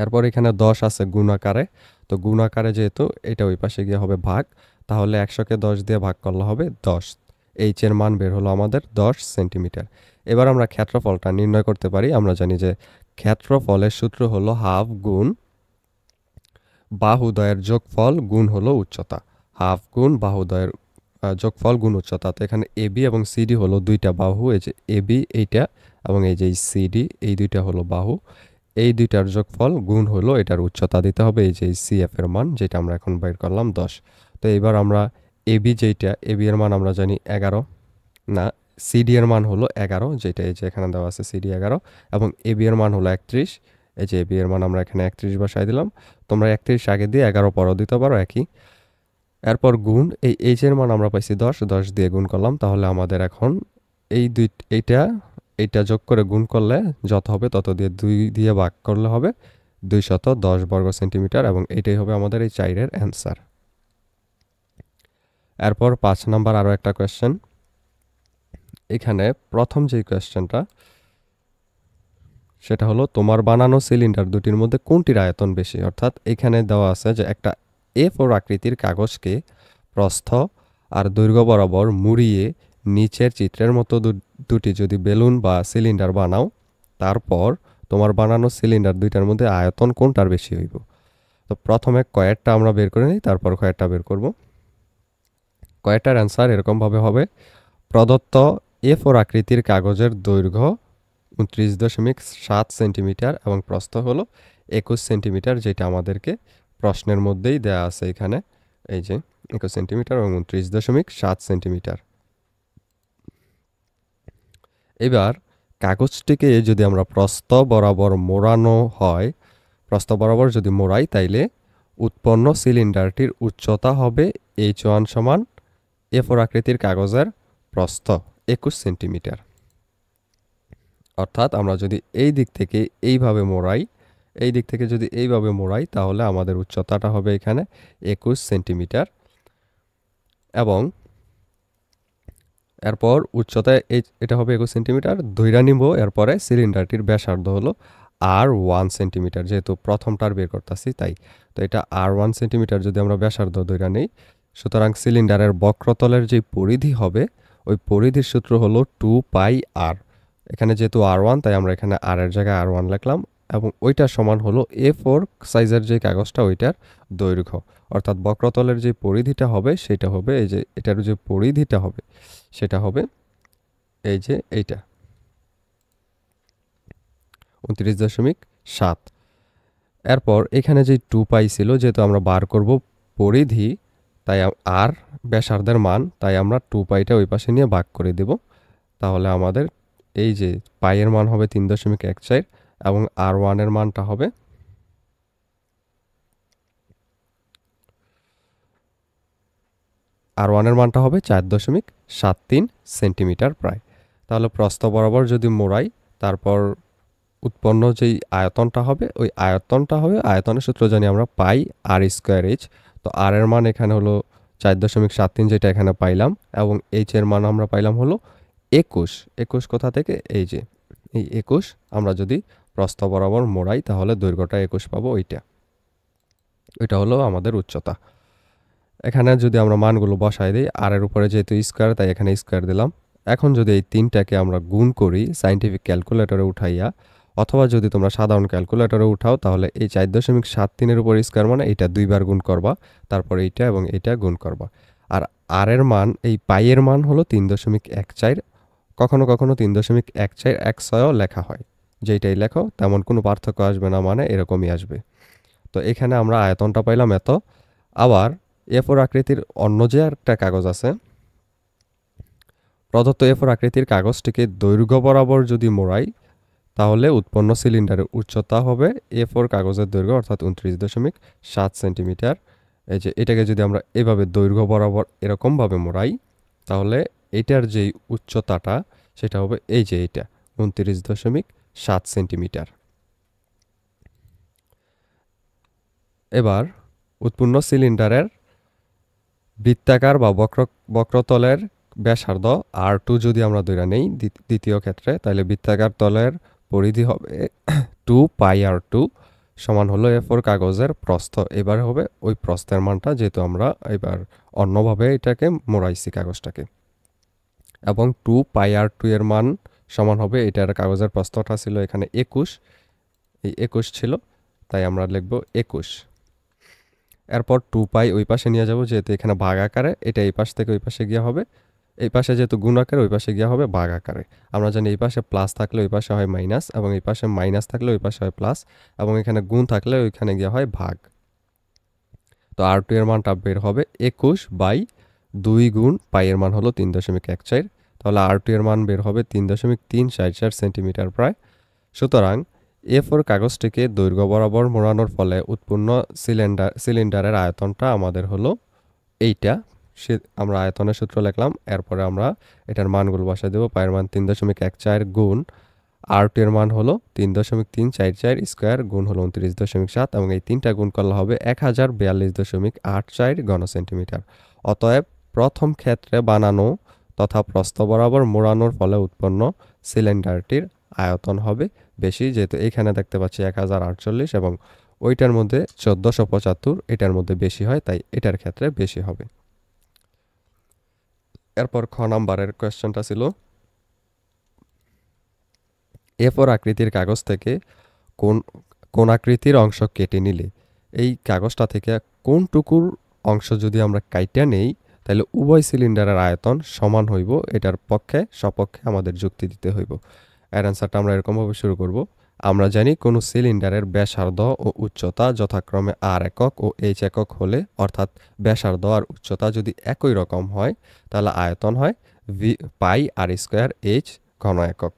Speaker 1: এরপর এখানে 10 আছে গুণাকারে, তো গুণাকারে যেহেতু এটা ওই পাশে গিয়ে হবে ভাগ, তাহলে 100কে 10 দিয়ে ভাগ করলে হবে 10। এইচ এর মান বের হলো আমাদের 10 সেন্টিমিটার। এবার আমরা ক্ষেত্রফলটা নির্ণয় করতে পারি। আমরা জানি যে ক্ষেত্রফলের সূত্র হলো হাফ গুণ বাহুদ্বয়ের যোগফল গুণ হলো উচ্চতা। হাফ গুণ বাহুদ্বয়ের যোগফল গুণ উচ্চতা। তো এখানে এবি এবং সিডি হলো দুইটা বাহু। এই যে এবি এইটা এবং এই যে সিডি এই দুইটা হলো বাহু। এই দুইটার যোগফল গুণ হলো এটার উচ্চতা দিতে হবে, এই যে সিএফ এর মান, যেটা আমরা এখন বের করলাম 10। তো এবার আমরা এবি যেইটা, এবি এর মান আমরা জানি 11, না সিডি এর মান হলো 11, যেটা এই যে এখানে দেওয়া আছে সিডি 11, এবং এবি এর মান হলো 31। এই যে এবি এর মান আমরা এখানে 31 বসাই দিলাম। তোমরা 31 আগে দিয়ে 11 পরও দিতে পারো একই। এরপর গুণ এই এইচ এর মান আমরা পাইছি 10, 10 দিয়ে গুণ করলাম। তাহলে আমাদের এখন এই এইটা যোগ করে গুণ করলে যত হবে তত দিয়ে 2 দিয়ে ভাগ করলে হবে 210 বর্গ সেন্টিমিটার, এবং এটাই হবে আমাদের এই 4-এর অ্যান্সার। এরপর 5 নাম্বার আরও একটা কোয়েশ্চেন। এখানে প্রথম যে কোয়েশ্চেনটা সেটা হলো তোমার বানানো সিলিন্ডার দুটির মধ্যে কোনটির আয়তন বেশি। অর্থাৎ এখানে দেওয়া আছে যে একটা A4 আকৃতির কাগজকে প্রস্থ আর দৈর্ঘ্য বরাবর মুড়িয়ে নিচের চিত্রের মতো দুটি যদি বেলুন বা সিলিন্ডার বানাও, তারপর তোমার বানানো সিলিন্ডার দুইটার মধ্যে আয়তন কোনটার বেশি হইব। তো প্রথমে কয়েকটা আমরা বের করে নিই, তারপর কয়েকটা বের করব। কয়েকটার অ্যান্সার এরকমভাবে হবে। প্রদত্ত A4 আকৃতির কাগজের দৈর্ঘ্য 29.7 সেন্টিমিটার এবং প্রস্থ হলো 21 সেন্টিমিটার, যেটা আমাদেরকে প্রশ্নের মধ্যেই দেয়া আছে এখানে। এই যে 21 সেন্টিমিটার এবং 29.7 সেন্টিমিটার। এবার কাগজটিকে যদি আমরা প্রস্থ বরাবর মোড়ানো হয়, প্রস্থ বরাবর যদি মোড়াই, তাইলে উৎপন্ন সিলিন্ডারটির উচ্চতা হবে H1 সমান A4 আকৃতির কাগজের প্রস্থ 21 সেন্টিমিটার। অর্থাৎ আমরা যদি এই দিক থেকে এইভাবে মোড়াই, এই দিক থেকে যদি এইভাবে মোড়াই, তাহলে আমাদের উচ্চতাটা হবে এখানে 21 সেন্টিমিটার। এবং এরপর উচ্চতায় এটা হবে 21 সেন্টিমিটার ধইরা নিব। এরপরে সিলিন্ডারটির ব্যাসার্ধ হলো R1 সেন্টিমিটার, যেহেতু প্রথমটার বের করতেছি তাই। তো এটা R1 সেন্টিমিটার যদি আমরা ব্যাসার্ধ ধইরা নেই, সুতরাং সিলিন্ডারের বক্রতলের যে পরিধি হবে ওই পরিধির সূত্র হলো 2πr। এখানে যেহেতু R1 তাই আমরা এখানে R এর জায়গায় R1 লিখলাম, এবং ওইটার সমান হলো A4 সাইজের যে কাগজটা ওইটার দৈর্ঘ্য। অর্থাৎ বক্রতলের যে পরিধিটা হবে সেটা হবে এই যে এটার যে পরিধিটা হবে সেটা হবে এই যে এইটা 29.7। এরপর এখানে যে 2π ছিল, যেহেতু আমরা বার করব পরিধি, তাই আর ব্যাসার্ধের মান, তাই আমরা 2πটা ওই পাশে নিয়ে ভাগ করে দেব। তাহলে আমাদের এই যে পাইয়ের মান হবে 3.14 এবং R1 এর মানটা হবে R1 এর মানটা হবে 4.73 সেন্টিমিটার প্রায়। তাহলে প্রস্থ বরাবর যদি মোড়াই, তারপর উৎপন্ন যেই আয়তনটা হবে ওই আয়তনটা হবে, আয়তনের সূত্র জানি আমরা পাই R²H। তো আর এর মান এখানে হলো 4.73, যেটা এখানে পাইলাম, এবং এইচ এর মান আমরা পাইলাম হলো 21। 21 কোথা থেকে, এই যে এই 21 আমরা যদি প্রস্থ বরাবর মোড়াই তাহলে দৈর্ঘ্যটা 21 পাবো। ওইটা হলো আমাদের উচ্চতা। এখানে যদি আমরা মানগুলো বসাই দিই, আর এর উপরে যেহেতু স্কোয়ার তাই এখানে স্কোয়ার দিলাম। এখন যদি এই তিনটাকে আমরা গুণ করি সাইন্টিফিক ক্যালকুলেটরে উঠাইয়া, অথবা যদি তোমরা সাধারণ ক্যালকুলেটরে উঠাও, তাহলে এই 4.73-এর উপর স্কোয়ার মানে এটা দুইবার গুণ করবা, তারপর এইটা এবং এইটা গুণ করবা। আর এর মান, এই পাইয়ের মান হলো 3.14। কখনো কখনো 3.1416 লেখা হয়, যেইটাই লেখো তেমন কোনো পার্থক্য আসবে না, মানে এরকমই আসবে। তো এখানে আমরা আয়তনটা পাইলাম এত। আবার A4 আকৃতির অন্য যে একটা কাগজ আছে, প্রদত্ত A4 আকৃতির কাগজটিকে দৈর্ঘ্য বরাবর যদি মোড়াই, তাহলে উৎপন্ন সিলিন্ডারের উচ্চতা হবে A4 কাগজের দৈর্ঘ্য, অর্থাৎ 29.7 সেন্টিমিটার। এই যে এটাকে যদি আমরা এভাবে দৈর্ঘ্য বরাবর এরকমভাবে মোড়াই, তাহলে এটার যেই উচ্চতাটা সেটা হবে এই যে এইটা 29.7 সেন্টিমিটার। এবার উৎপন্ন সিলিন্ডারের বৃত্তাকার বা বক্রতলের ব্যাসার্ধ R2 যদি আমরা ধরে নেই দ্বিতীয় ক্ষেত্রে, তাহলে বৃত্তাকার তলের পরিধি হবে 2πr2, সমান হলো A4 কাগজের প্রস্থ। এবার হবে ওই প্রস্থের মানটা, যেহেতু আমরা এবার অন্যভাবে এটাকে মোড়াইছি কাগজটাকে। এবং 2πr2 এর মান সমান হবে, এটার কাগজের প্রস্থটা ছিল এখানে 21, এই 21 ছিল, তাই আমরা লিখব 21। এরপর 2π ওই পাশে নিয়ে যাব, যেহেতু এখানে ভাগ আকারে, এটা এই পাশ থেকে ওই পাশে গিয়ে হবে, এই পাশে যেহেতু গুণ আকারে, ওই পাশে গিয়ে হবে ভাগ আকারে। আমরা জানি এই পাশে প্লাস থাকলে ওই পাশে হয় মাইনাস, এবং এই পাশে মাইনাস থাকলে ওই পাশে হয় প্লাস, এবং এখানে গুণ থাকলে ওইখানে গিয়ে হয় ভাগ। তো R2 এর মানটা বের হবে 21/2 গুণ পাই এর মান হলো 3.14, তাহলে R2 এর মান বের হবে 3.344 সেন্টিমিটার প্রায়। সুতরাং A4 কাগজটিকে দৈর্ঘ্য বরাবর মোড়ানোর ফলে উৎপন্ন সিলিন্ডারের আয়তনটা আমাদের হলো এইটা। আমরা আয়তনের সূত্র লিখলাম, এরপরে আমরা এটার মানগুলো বসায় দেবো। পায়ের মান 3.14 গুণ R2 এর মান হলো 3.344 স্কোয়ার গুণ হলো 29.7, এবং এই তিনটা গুণ করলে হবে 1042.84 ঘন সেন্টিমিটার। অতএব প্রথম ক্ষেত্রে বানানো তথা প্রস্থ বরাবর মোড়ানোর ফলে উৎপন্ন সিলিন্ডারটির আয়তন হবে বেশি, যেহেতু এখানে দেখতে পাচ্ছি 1048 এবং ওইটার মধ্যে 1475, এটার মধ্যে বেশি হয়, তাই এটার ক্ষেত্রে বেশি হবে। এরপর খ নাম্বারের কোয়েশ্চেনটা ছিল, A4 আকৃতির কাগজ থেকে কোন আকৃতির অংশ কেটে নিলে এই কাগজটা থেকে কোনটুকুর অংশ যদি আমরা কাইটা নেই, তাহলে উভয় সিলিন্ডারের আয়তন সমান হইব, এটার পক্ষে সপক্ষে আমাদের যুক্তি দিতে হইব। এর অ্যান্সারটা আমরা এরকমভাবে শুরু করব। আমরা জানি কোনো সিলিন্ডারের ব্যাসার্ধ ও উচ্চতা যথাক্রমে R একক ও H একক হলে, অর্থাৎ ব্যাসার্ধ আর উচ্চতা যদি একই রকম হয়, তাহলে আয়তন হয় πr²H ঘন একক।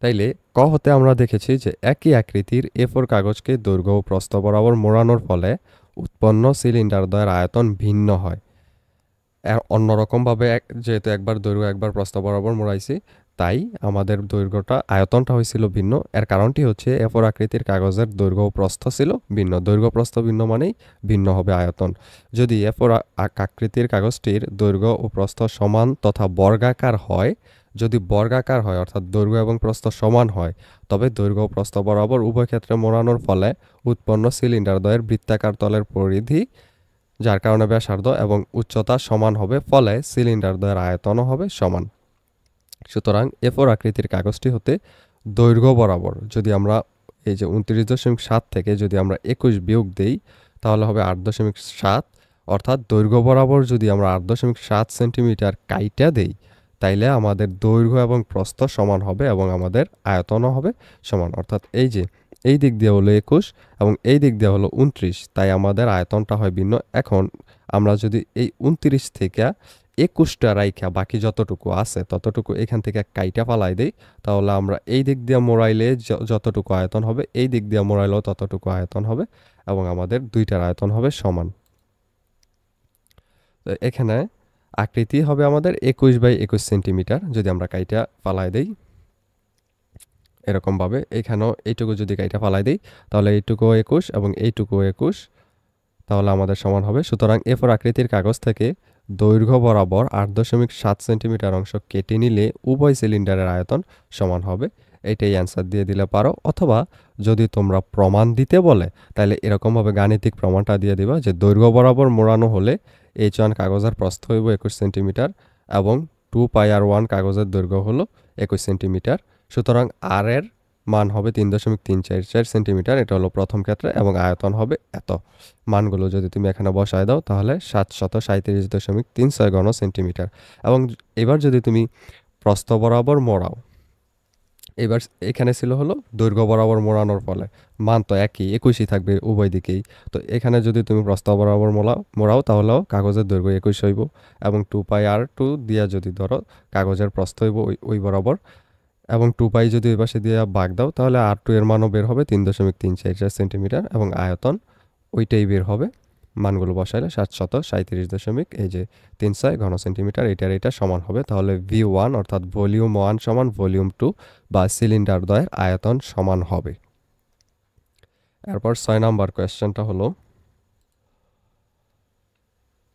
Speaker 1: তাইলে ক হতে আমরা দেখেছি যে একই আকৃতির A4 কাগজকে দৈর্ঘ্য ও প্রস্থ বরাবর মোড়ানোর ফলে উৎপন্ন সিলিন্ডার দ্বয়ের আয়তন ভিন্ন হয়। অন্যরকমভাবে যেহেতু একবার দৈর্ঘ্য একবার প্রস্থ বরাবর মোড়াইছি, তাই আমাদের দৈর্ঘ্যটা আয়তনটা হয়েছিল ভিন্ন। এর কারণটি হচ্ছে A4 আকৃতির কাগজের দৈর্ঘ্য ও প্রস্থ ছিল ভিন্ন। দৈর্ঘ্য প্রস্থ ভিন্ন মানেই ভিন্ন হবে আয়তন। যদি A4 আকৃতির কাগজটির দৈর্ঘ্য ও প্রস্থ সমান তথা বর্গাকার হয়, যদি বর্গাকার হয় অর্থাৎ দৈর্ঘ্য এবং প্রস্থ সমান হয়, তবে দৈর্ঘ্য ও প্রস্থ বরাবর উভয় ক্ষেত্রে মোড়ানোর ফলে উৎপন্ন সিলিন্ডার দ্বয়ের বৃত্তাকার তলের পরিধি, যার কারণে ব্যাসার্ধ এবং উচ্চতা সমান হবে, ফলে সিলিন্ডার দ্বয়ের আয়তনও হবে সমান। সুতরাং A4 আকৃতির কাগজটি হতে দৈর্ঘ্য বরাবর যদি আমরা এই যে 29.7 থেকে যদি আমরা 21 বিয়োগ দেই, তাহলে হবে 8.7, অর্থাৎ দৈর্ঘ্য বরাবর যদি আমরা 8.7 সেন্টিমিটার কাইটা দেই, তাইলে আমাদের দৈর্ঘ্য এবং প্রস্থ সমান হবে এবং আমাদের আয়তনও হবে সমান। অর্থাৎ এই যে এই দিক দিয়ে হলো 21 এবং এই দিক দিয়ে হলো 29, তাই আমাদের আয়তনটা হয় ভিন্ন। এখন আমরা যদি এই 29 থেকে 21টা রাইখা বাকি যতটুকু আছে ততটুকু এখান থেকে কাইটা ফালাই দেই, তাহলে আমরা এই দিক দিয়ে মোড়াইলে যতটুকু আয়তন হবে, এই দিক দিয়ে মোড়াইলেও ততটুকু আয়তন হবে, এবং আমাদের দুইটার আয়তন হবে সমান। তো এখানে আকৃতি হবে আমাদের 21/21 সেন্টিমিটার যদি আমরা কাইটা ফালাই দেই এরকমভাবে। এখানেও এইটুকু যদি কাইটা ফালাই দেই, তাহলে এইটুকু 21 এবং এইটুকু 21, তাহলে আমাদের সমান হবে। সুতরাং A4 আকৃতির কাগজ থেকে দৈর্ঘ্য বরাবর 8.7 সেন্টিমিটার অংশ কেটে নিলে উভয় সিলিন্ডারের আয়তন সমান হবে। এইটাই অ্যান্সার দিয়ে দিলে পারো, অথবা যদি তোমরা প্রমাণ দিতে বলে, তাহলে এরকমভাবে গাণিতিক প্রমাণটা দিয়ে দিবা যে দৈর্ঘ্য বরাবর মোড়ানো হলে H1 কাগজের প্রস্থ হইব 21 সেন্টিমিটার এবং 2πr1 কাগজের দৈর্ঘ্য হলো 21 সেন্টিমিটার। সুতরাং R এর মান হবে 3.344 সেন্টিমিটার, এটা হলো প্রথম ক্ষেত্রে, এবং আয়তন হবে এত। মানগুলো যদি তুমি এখানে বসায় দাও, তাহলে 737.36 ঘন সেন্টিমিটার। এবং এবার যদি তুমি প্রস্থ বরাবর মোড়াও, এবার এখানে ছিল হলো দৈর্ঘ্য বরাবর মোড়ানোর ফলে মান তো একই 21ই থাকবে উভয় দিকেই। তো এখানে যদি তুমি প্রস্থ বরাবর মোড়াও, তাহলেও কাগজের দৈর্ঘ্য 21 হইব, এবং 2πr2 দিয়া যদি ধরো কাগজের প্রস্থ হইব ওই বরাবর, এবং 2π যদি ওই পাশে দিয়ে ভাগ দাও, তাহলে R2 এর মানও বের হবে 3.344 সেন্টিমিটার, এবং আয়তন ওইটাই বের হবে। মানগুলো বসাইলে 737.36 ঘন সেন্টিমিটার, এটা সমান হবে। তাহলে V1 অর্থাৎ ভলিউম 1 সমান ভলিউম 2 বা সিলিন্ডার দ্বয়ের আয়তন সমান হবে। এরপর 6 নাম্বার কোয়েশ্চেনটা হলো,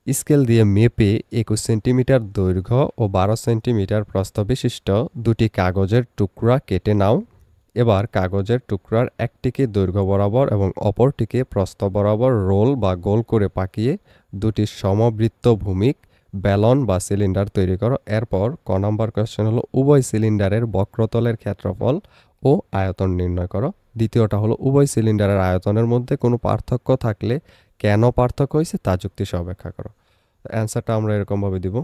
Speaker 1: স্কেল দিয়ে মেপে 21 সেন্টিমিটার দৈর্ঘ্য ও 12 সেন্টিমিটার প্রস্থ বিশিষ্ট দুটি কাগজের টুকরা কেটে নাও। এবার কাগজের টুকরার একটিকে দৈর্ঘ্য বরাবর এবং অপরটিকে প্রস্থ বরাবর রোল বা গোল করে পাকিয়ে দুটি সমবৃত্ত ভূমিক ব্যালন বা সিলিন্ডার তৈরি করো। এরপর ক নাম্বার কোয়েশ্চেন হলো উভয় সিলিন্ডারের বক্রতলের ক্ষেত্রফল ও আয়তন নির্ণয় করো। দ্বিতীয়টা হলো উভয় সিলিন্ডারের আয়তনের মধ্যে কোনো পার্থক্য থাকলে কেন পার্থক্য হয়েছে তা যুক্তি সহ ব্যাখ্যা করো। অ্যান্সারটা আমরা এরকমভাবে দিব।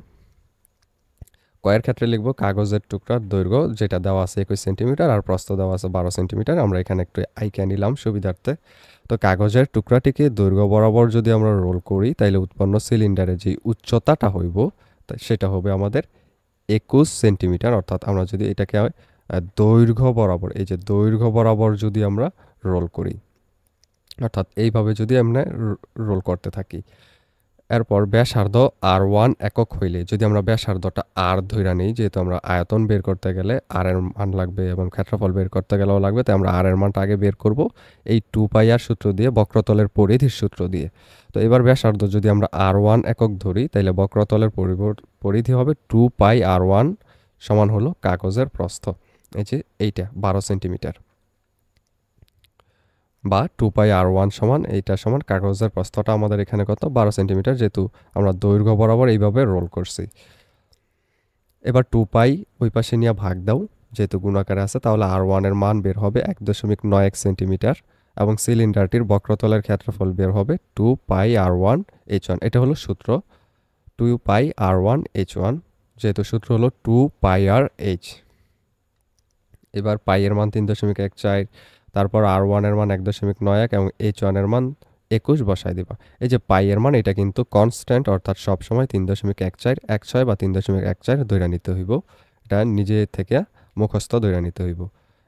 Speaker 1: কয়ের ক্ষেত্রে লিখব কাগজের টুকরার দৈর্ঘ্য যেটা দেওয়া আছে 21 সেন্টিমিটার আর প্রস্থ দেওয়া আছে 12 সেন্টিমিটার। আমরা এখানে একটু আইকা নিলাম সুবিধার্থে। তো কাগজের টুকরাটিকে দৈর্ঘ্য বরাবর যদি আমরা রোল করি তাইলে উৎপন্ন সিলিন্ডারের যে উচ্চতাটা হইব সেটা হবে আমাদের 21 সেন্টিমিটার। অর্থাৎ আমরা যদি এটাকে দৈর্ঘ্য বরাবর, এই যে দৈর্ঘ্য বরাবর যদি আমরা রোল করি, অর্থাৎ এইভাবে যদি আমরা রোল করতে থাকি। এরপর ব্যাসার্ধ R1 একক হইলে, যদি আমরা ব্যাসার্ধটা আর ধইরা নেই, যেহেতু আমরা আয়তন বের করতে গেলে আর এর মান লাগবে এবং ক্ষেত্রফল বের করতে গেলেও লাগবে, তাই আমরা আর এর মানটা আগে বের করব এই 2πr সূত্র দিয়ে, বক্রতলের পরিধির সূত্র দিয়ে। তো এবার ব্যাসার্ধ যদি আমরা R1 একক ধরি তাইলে বক্রতলের পরিধি হবে 2πr1 সমান হলো কাগজের প্রস্থ, এই যে এইটা 12 সেন্টিমিটার, বা 2πr1 সমান এইটা সমান কাগজের প্রস্থটা আমাদের এখানে কত 12 সেন্টিমিটার, যেহেতু আমরা দৈর্ঘ্য বরাবর এইভাবে রোল করছি। এবার 2π ওই পাশে নিয়ে ভাগ দাও, যেহেতু গুণাকারে আছে, তাহলে R1 এর মান বের হবে 1.91 সেন্টিমিটার এবং সিলিন্ডারটির বক্রতলের ক্ষেত্রফল বের হবে 2πr1 h1। এটা হলো সূত্র 2πr1 h1, যেহেতু সূত্র হলো 2πrh। এবার পাই এর মান 3.14, তারপর R1 এর মান 1.91 এবং H1 এর মান 21 বসায় দিবা। এই যে পাই এর মান এটা কিন্তু কনস্ট্যান্ট, অর্থাৎ সবসময় 3.1416 বা 3.14 ধরে নিতে হইব, এটা নিজে থেকে মুখস্থ ধরে নিতে হইব।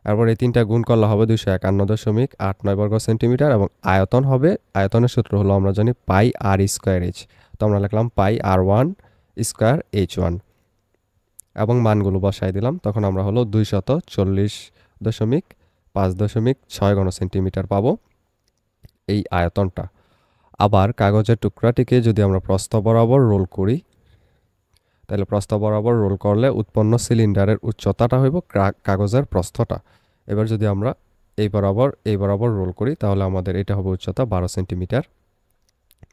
Speaker 1: এরপর এই তিনটা গুণ করলে হবে 251.89 বর্গ সেন্টিমিটার এবং আয়তন হবে, আয়তনের সূত্র হলো আমরা জানি পাই আর স্কোয়ার এইচ। তো আমরা লিখলাম পাই R1 স্কোয়ার H1 এবং মানগুলো বসাই দিলাম। তখন আমরা হলো 240.5.6 ঘন সেন্টিমিটার পাবো এই আয়তনটা। আবার কাগজের টুকরাটিকে যদি আমরা প্রস্থ বরাবর রোল করি, তাহলে প্রস্থ বরাবর রোল করলে উৎপন্ন সিলিন্ডারের উচ্চতাটা হইব কাগজের প্রস্থটা। এবার যদি আমরা এই বরাবর রোল করি তাহলে আমাদের এটা হবে উচ্চতা 12 সেন্টিমিটার।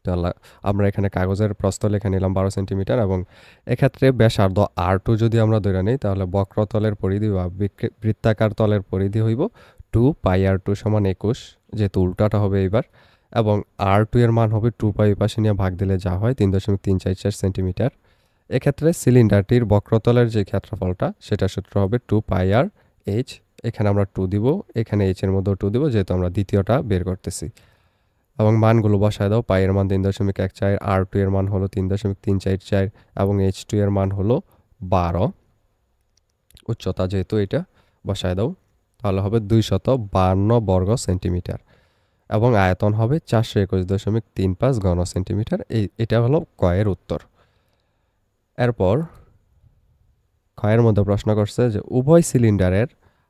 Speaker 1: তাহলে আমরা এখানে কাগজের প্রস্থ লেখা নিলাম 12 সেন্টিমিটার এবং এক্ষেত্রে ব্যাসার্ধ R2 যদি আমরা ধরে নিই তাহলে বক্রতলের পরিধি বা বৃত্তাকার তলের পরিধি হইব 2πr2 সমান 21, যেহেতু উল্টাটা হবে এইবার, এবং R2 এর মান হবে 2π পাশে নিয়ে ভাগ দিলে যা হয় 3.344 সেন্টিমিটার। এক্ষেত্রে সিলিন্ডারটির বক্রতলের যে ক্ষেত্রফলটা সেটা সূত্র হবে 2πrh। এখানে আমরা 2 দিব, এখানে h এর মধ্যেও 2 দিব, যেহেতু আমরা দ্বিতীয়টা বের করতেছি। এবং মানগুলো বসায় দাও, পাই এর মান 3.14, R2 এর মান হলো 3.344 এবং H2 এর মান হলো 12, উচ্চতা যেহেতু এটা বসায় দাও, তাহলে হবে 252 বর্গ সেন্টিমিটার এবং আয়তন হবে 421.35 ঘন সেন্টিমিটার। এটা হলো কয়ের উত্তর। এরপর ক্ষয়ের মধ্যে প্রশ্ন করছে যে উভয় সিলিন্ডারের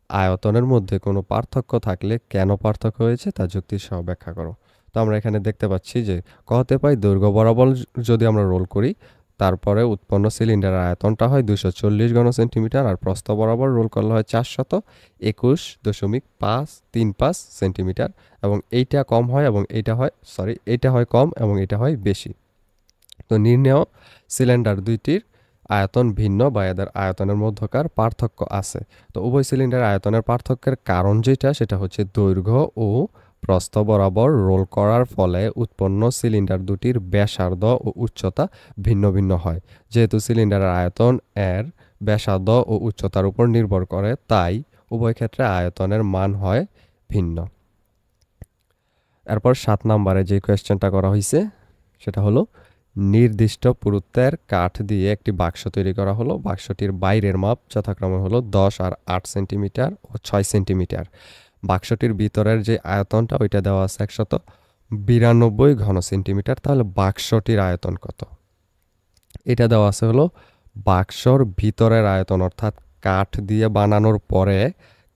Speaker 1: আয়তনের মধ্যে কোনো পার্থক্য থাকলে কেন পার্থক্য হয়েছে তা যুক্তি সহ ব্যাখ্যা করো। তো আমরা এখানে দেখতে পাচ্ছি যে কতে পাই দৈর্ঘ্য বরাবর যদি আমরা রোল করি তারপরে উৎপন্ন সিলিন্ডারের আয়তনটা হয় 240 ঘন সেন্টিমিটার আর প্রস্থ বরাবর রোল করলে হয় 421.535 সেন্টিমিটার এবং এইটা কম হয় এবং এইটা হয় কম এবং এটা হয় বেশি। তো নির্ণেয় সিলিন্ডার দুইটির আয়তন ভিন্ন বা এদের আয়তনের মধ্যকার পার্থক্য আছে। তো উভয় সিলিন্ডার আয়তনের পার্থক্যের কারণ যেটা সেটা হচ্ছে দৈর্ঘ্য ও প্রস্থ বরাবর রোল করার ফলে উৎপন্ন সিলিন্ডার দুটির ব্যাসার্ধ ও উচ্চতা ভিন্ন ভিন্ন হয়। যেহেতু সিলিন্ডারের আয়তন এর ব্যাসার্ধ ও উচ্চতার উপর নির্ভর করে, তাই উভয় ক্ষেত্রে আয়তনের মান হয় ভিন্ন। এরপর 7 নম্বরে যে কোয়েশ্চেনটা করা হয়েছে সেটা হলো নির্দিষ্ট পুরুত্বের কাঠ দিয়ে একটি বাক্স তৈরি করা হলো। বাক্সটির বাইরের মাপ যথাক্রমে হলো 10 আর 8 সেন্টিমিটার ও 6 সেন্টিমিটার। বাক্সটির ভিতরের যে আয়তনটা ওইটা দেওয়া আছে 192 ঘন সেন্টিমিটার। তাহলে বাক্সটির আয়তন কত? এটা দেওয়া আছে হলো বাক্সর ভিতরের আয়তন, অর্থাৎ কাঠ দিয়ে বানানোর পরে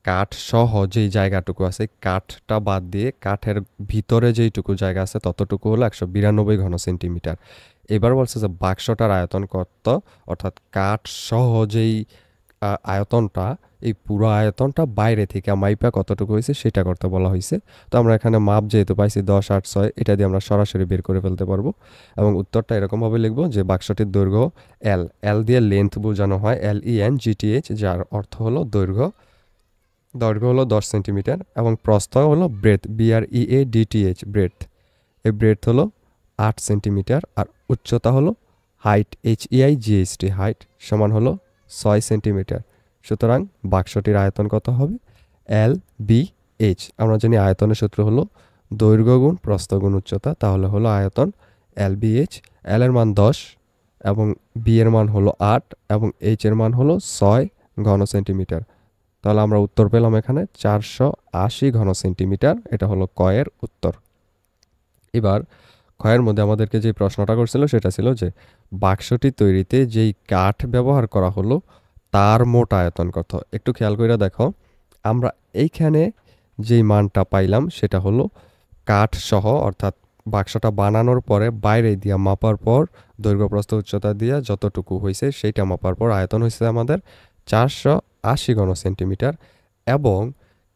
Speaker 1: কাঠ সহ যেই জায়গাটুকু আছে কাঠটা বাদ দিয়ে কাঠের ভিতরে যেইটুকু জায়গা আছে ততটুকু হলো 192 ঘন সেন্টিমিটার। এবার বলছে যে বাক্সটার আয়তন কত, অর্থাৎ কাঠ সহ যেই আয়তনটা, এই পুরো আয়তনটা বাইরে থেকে মাইপা কতটুকু হয়েছে সেটা করতে বলা হয়েছে। তো আমরা এখানে মাপ যেহেতু পাইছি 10, 8, 6, এটা দিয়ে আমরা সরাসরি বের করে ফেলতে পারবো। এবং উত্তরটা এরকমভাবে লিখবো যে বাক্সটির দৈর্ঘ্য এল, এল দিয়ে লেন্থ বোঝানো হয়, LENGTH, যার অর্থ হলো দৈর্ঘ্য। দৈর্ঘ্য হলো 10 সেন্টিমিটার এবং প্রস্থ হলো ব্রেথ, BREADTH, ব্রেথ। এই ব্রেথ হলো 8 সেন্টিমিটার আর উচ্চতা হলো হাইট, HEIGHT, হাইট সমান হলো 6 সেন্টিমিটার। সুতরাং বাক্সটির আয়তন কত হবে? LBH। আমরা জানি আয়তনের সূত্র হলো দৈর্ঘ্য গুণ প্রস্থ গুণ উচ্চতা, তাহলে হলো আয়তন LBH। L এর মান 10 এবং B এর মান হলো 8 এবং H এর মান হলো 6 ঘন সেন্টিমিটার। তাহলে আমরা উত্তর পেলাম এখানে 480 ঘন সেন্টিমিটার। এটা হলো কয়ের উত্তর। এবার ক্ষয়ের মধ্যে আমাদেরকে যে প্রশ্নটা করছিল সেটা ছিল যে বাক্সটি তৈরিতে যেই কাঠ ব্যবহার করা হলো তার মোট আয়তন কত। একটু খেয়াল করে দেখো, আমরা এইখানে যেই মানটা পাইলাম সেটা হলো কাঠ সহ, অর্থাৎ বাক্সটা বানানোর পরে বাইরে দিয়া মাপার পর দৈর্ঘ্য প্রস্থ উচ্চতা দিয়া যতটুকু হয়েছে সেইটা মাপার পর আয়তন হয়েছে আমাদের 480 ঘন সেন্টিমিটার। এবং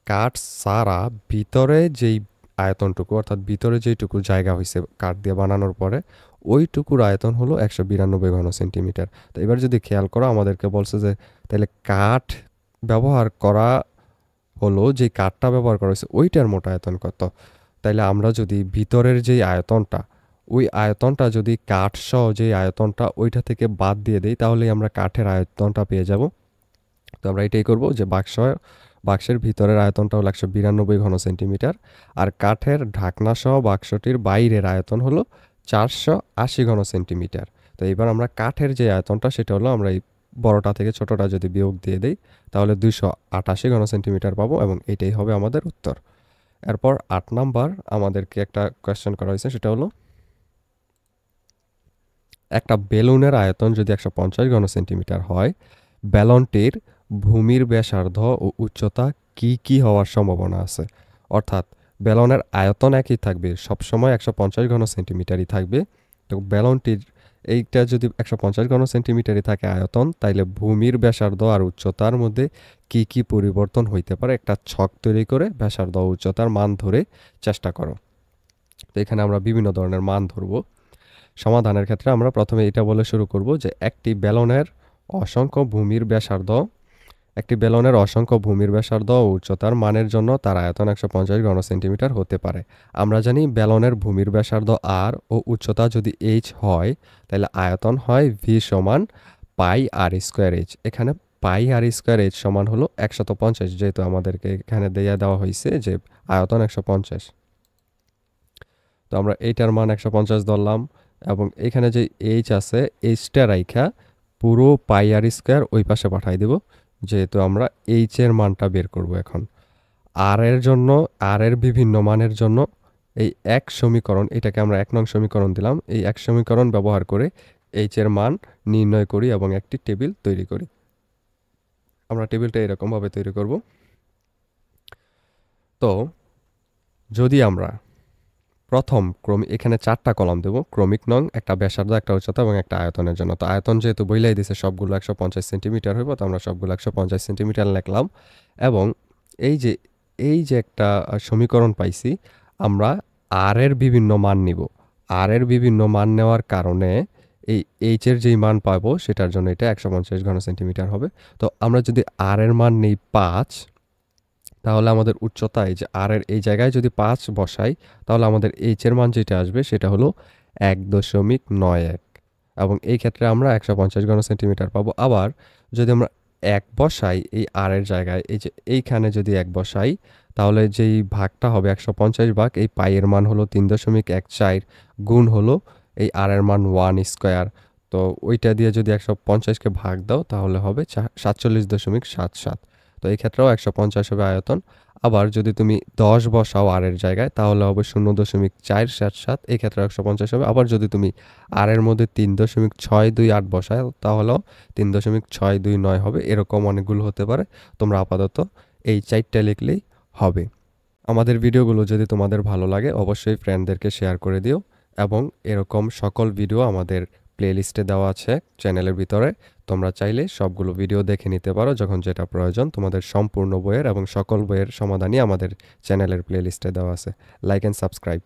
Speaker 1: কাঠ ছাড়া ভিতরে যেই আয়তনটুকু, অর্থাৎ ভিতরে যেইটুকু জায়গা হয়েছে কাঠ দিয়ে বানানোর পরে, ওইটুকুর আয়তন হলো 192 ঘন সেন্টিমিটার। তো এবার যদি খেয়াল করো, আমাদেরকে বলছে যে তাহলে কাঠ ব্যবহার করা হলো, যে কাঠটা ব্যবহার করা হয়েছে ওইটার মোট আয়তন কত। তাইলে আমরা যদি ভিতরের যেই আয়তনটা, ওই আয়তনটা যদি কাঠ সহ যেই আয়তনটা ওইটা থেকে বাদ দিয়ে দিই, তাহলেই আমরা কাঠের আয়তনটা পেয়ে যাব। তো আমরা এটাই করব যে বাক্সের ভিতরের আয়তনটা হলো 192 ঘন সেন্টিমিটার আর কাঠের ঢাকনা সহ বাক্সটির বাইরের আয়তন হলো 480 ঘন সেন্টিমিটার। তো এবার আমরা কাঠের যে আয়তনটা সেটা হলো, আমরা এই বড়টা থেকে ছোটটা যদি বিয়োগ দিয়ে দেই তাহলে 288 ঘন সেন্টিমিটার পাবো এবং এটাই হবে আমাদের উত্তর। এরপর 8 নাম্বার আমাদেরকে একটা কোয়েশ্চেন করা হয়েছে, সেটা হলো একটা বেলুনের আয়তন যদি 150 ঘন সেন্টিমিটার হয়, ব্যালনটির ভূমির ব্যাসার্ধ ও উচ্চতা কি কি হওয়ার সম্ভাবনা আছে। অর্থাৎ ব্যালনের আয়তন একই থাকবে, সবসময় 150 ঘন সেন্টিমিটারই থাকবে। তো ব্যালনটির এইটা যদি 150 ঘন সেন্টিমিটারই থাকে আয়তন, তাইলে ভূমির ব্যাসার্ধ আর উচ্চতার মধ্যে কি কি পরিবর্তন হইতে পারে একটা ছক তৈরি করে ব্যাসার্ধ ও উচ্চতার মান ধরে চেষ্টা করো। তো এখানে আমরা বিভিন্ন ধরনের মান ধরবো। সমাধানের ক্ষেত্রে আমরা প্রথমে এটা বলে শুরু করব যে একটি বেলনের অসংখ্য ভূমির ব্যাসার্ধ ও উচ্চতার মানের জন্য তার আয়তন 150 ঘন সেন্টিমিটার হতে পারে। আমরা জানি বেলনের ভূমির ব্যাসার্ধ আর ও উচ্চতা যদি h হয়, তাহলে আয়তন হয় v সমান পাই আর স্কোয়ার h। এখানে পাই আর স্কোয়ার h সমান হলো 150, যেহেতু আমাদেরকে এখানে দেওয়া হয়েছে যে আয়তন 150। তো আমরা এইটার মান 150 ধরলাম এবং এখানে যে h আছে এইচটা রাইখা পুরো পাই আর স্কোয়ার ওই পাশে পাঠাই দেব, যেহেতু আমরা এইচ এর মানটা বের করব। এখন আর এর বিভিন্ন মানের জন্য এই এক সমীকরণ, এটাকে আমরা 1 নং সমীকরণ দিলাম, এই এক সমীকরণ ব্যবহার করে এইচ এর মান নির্ণয় করি এবং একটি টেবিল তৈরি করি। আমরা টেবিলটা এরকমভাবে তৈরি করব। তো যদি আমরা প্রথম এখানে 4টা কলাম দেব, ক্রমিক নং, একটা ব্যাসার্ধ, একটা উচ্চতা এবং একটা আয়তনের জন্য। তো আয়তন যেহেতু বইলাই দিছে সবগুলো 150 সেন্টিমিটার হইব, তো আমরা সবগুলো 150 সেন্টিমিটার লিখলাম। এবং এই যে একটা সমীকরণ পাইছি, আমরা আর এর বিভিন্ন মান নিব। আর এর বিভিন্ন মান নেওয়ার কারণে এই এইচ এর যেই মান পাবো সেটার জন্য এটা 150 ঘন সেন্টিমিটার হবে। তো আমরা যদি আর এর মান নেই 5, তাহলে আমাদের উচ্চতা, এই যে আর এর এই জায়গায় যদি 5 বসাই, তাহলে আমাদের এইচ এর মান যেটা আসবে সেটা হলো 1.91 এবং এই ক্ষেত্রে আমরা 150 ঘন সেন্টিমিটার পাবো। আবার যদি আমরা 1 বসাই এই আর এর জায়গায়, এই যে এইখানে যদি 1 বসাই, তাহলে যেই ভাগটা হবে 150 ভাগ এই পাইয়ের মান হলো 3.14 গুণ হলো এই আর এর মান 1 স্কোয়ার। তো ওইটা দিয়ে যদি 150কে ভাগ দাও তাহলে হবে 47.77। তো এই ক্ষেত্রেও 150 হবে আয়তন। আবার যদি তুমি 10 বসাও আর এর জায়গায়, তাহলে হবে 0.477, এই ক্ষেত্রে 150 হবে। আবার যদি তুমি আর এর মধ্যে 3.628 বসাও, তাহলেও 3.629 হবে। এরকম অনেকগুলো হতে পারে, তোমরা আপাতত এই 4টা লিখলেই হবে। আমাদের ভিডিওগুলো যদি তোমাদের ভালো লাগে অবশ্যই ফ্রেন্ডদেরকে শেয়ার করে দিও এবং এরকম সকল ভিডিও আমাদের প্লেলিস্টে দেওয়া আছে চ্যানেলের ভিতরে, তোমরা চাইলে সবগুলো ভিডিও দেখে নিতে পারো যখন যেটা প্রয়োজন। তোমাদের সম্পূর্ণ বইয়ের এবং সকল বইয়ের সমাধানই আমাদের চ্যানেলের প্লেলিস্টে দেওয়া আছে। Like and subscribe.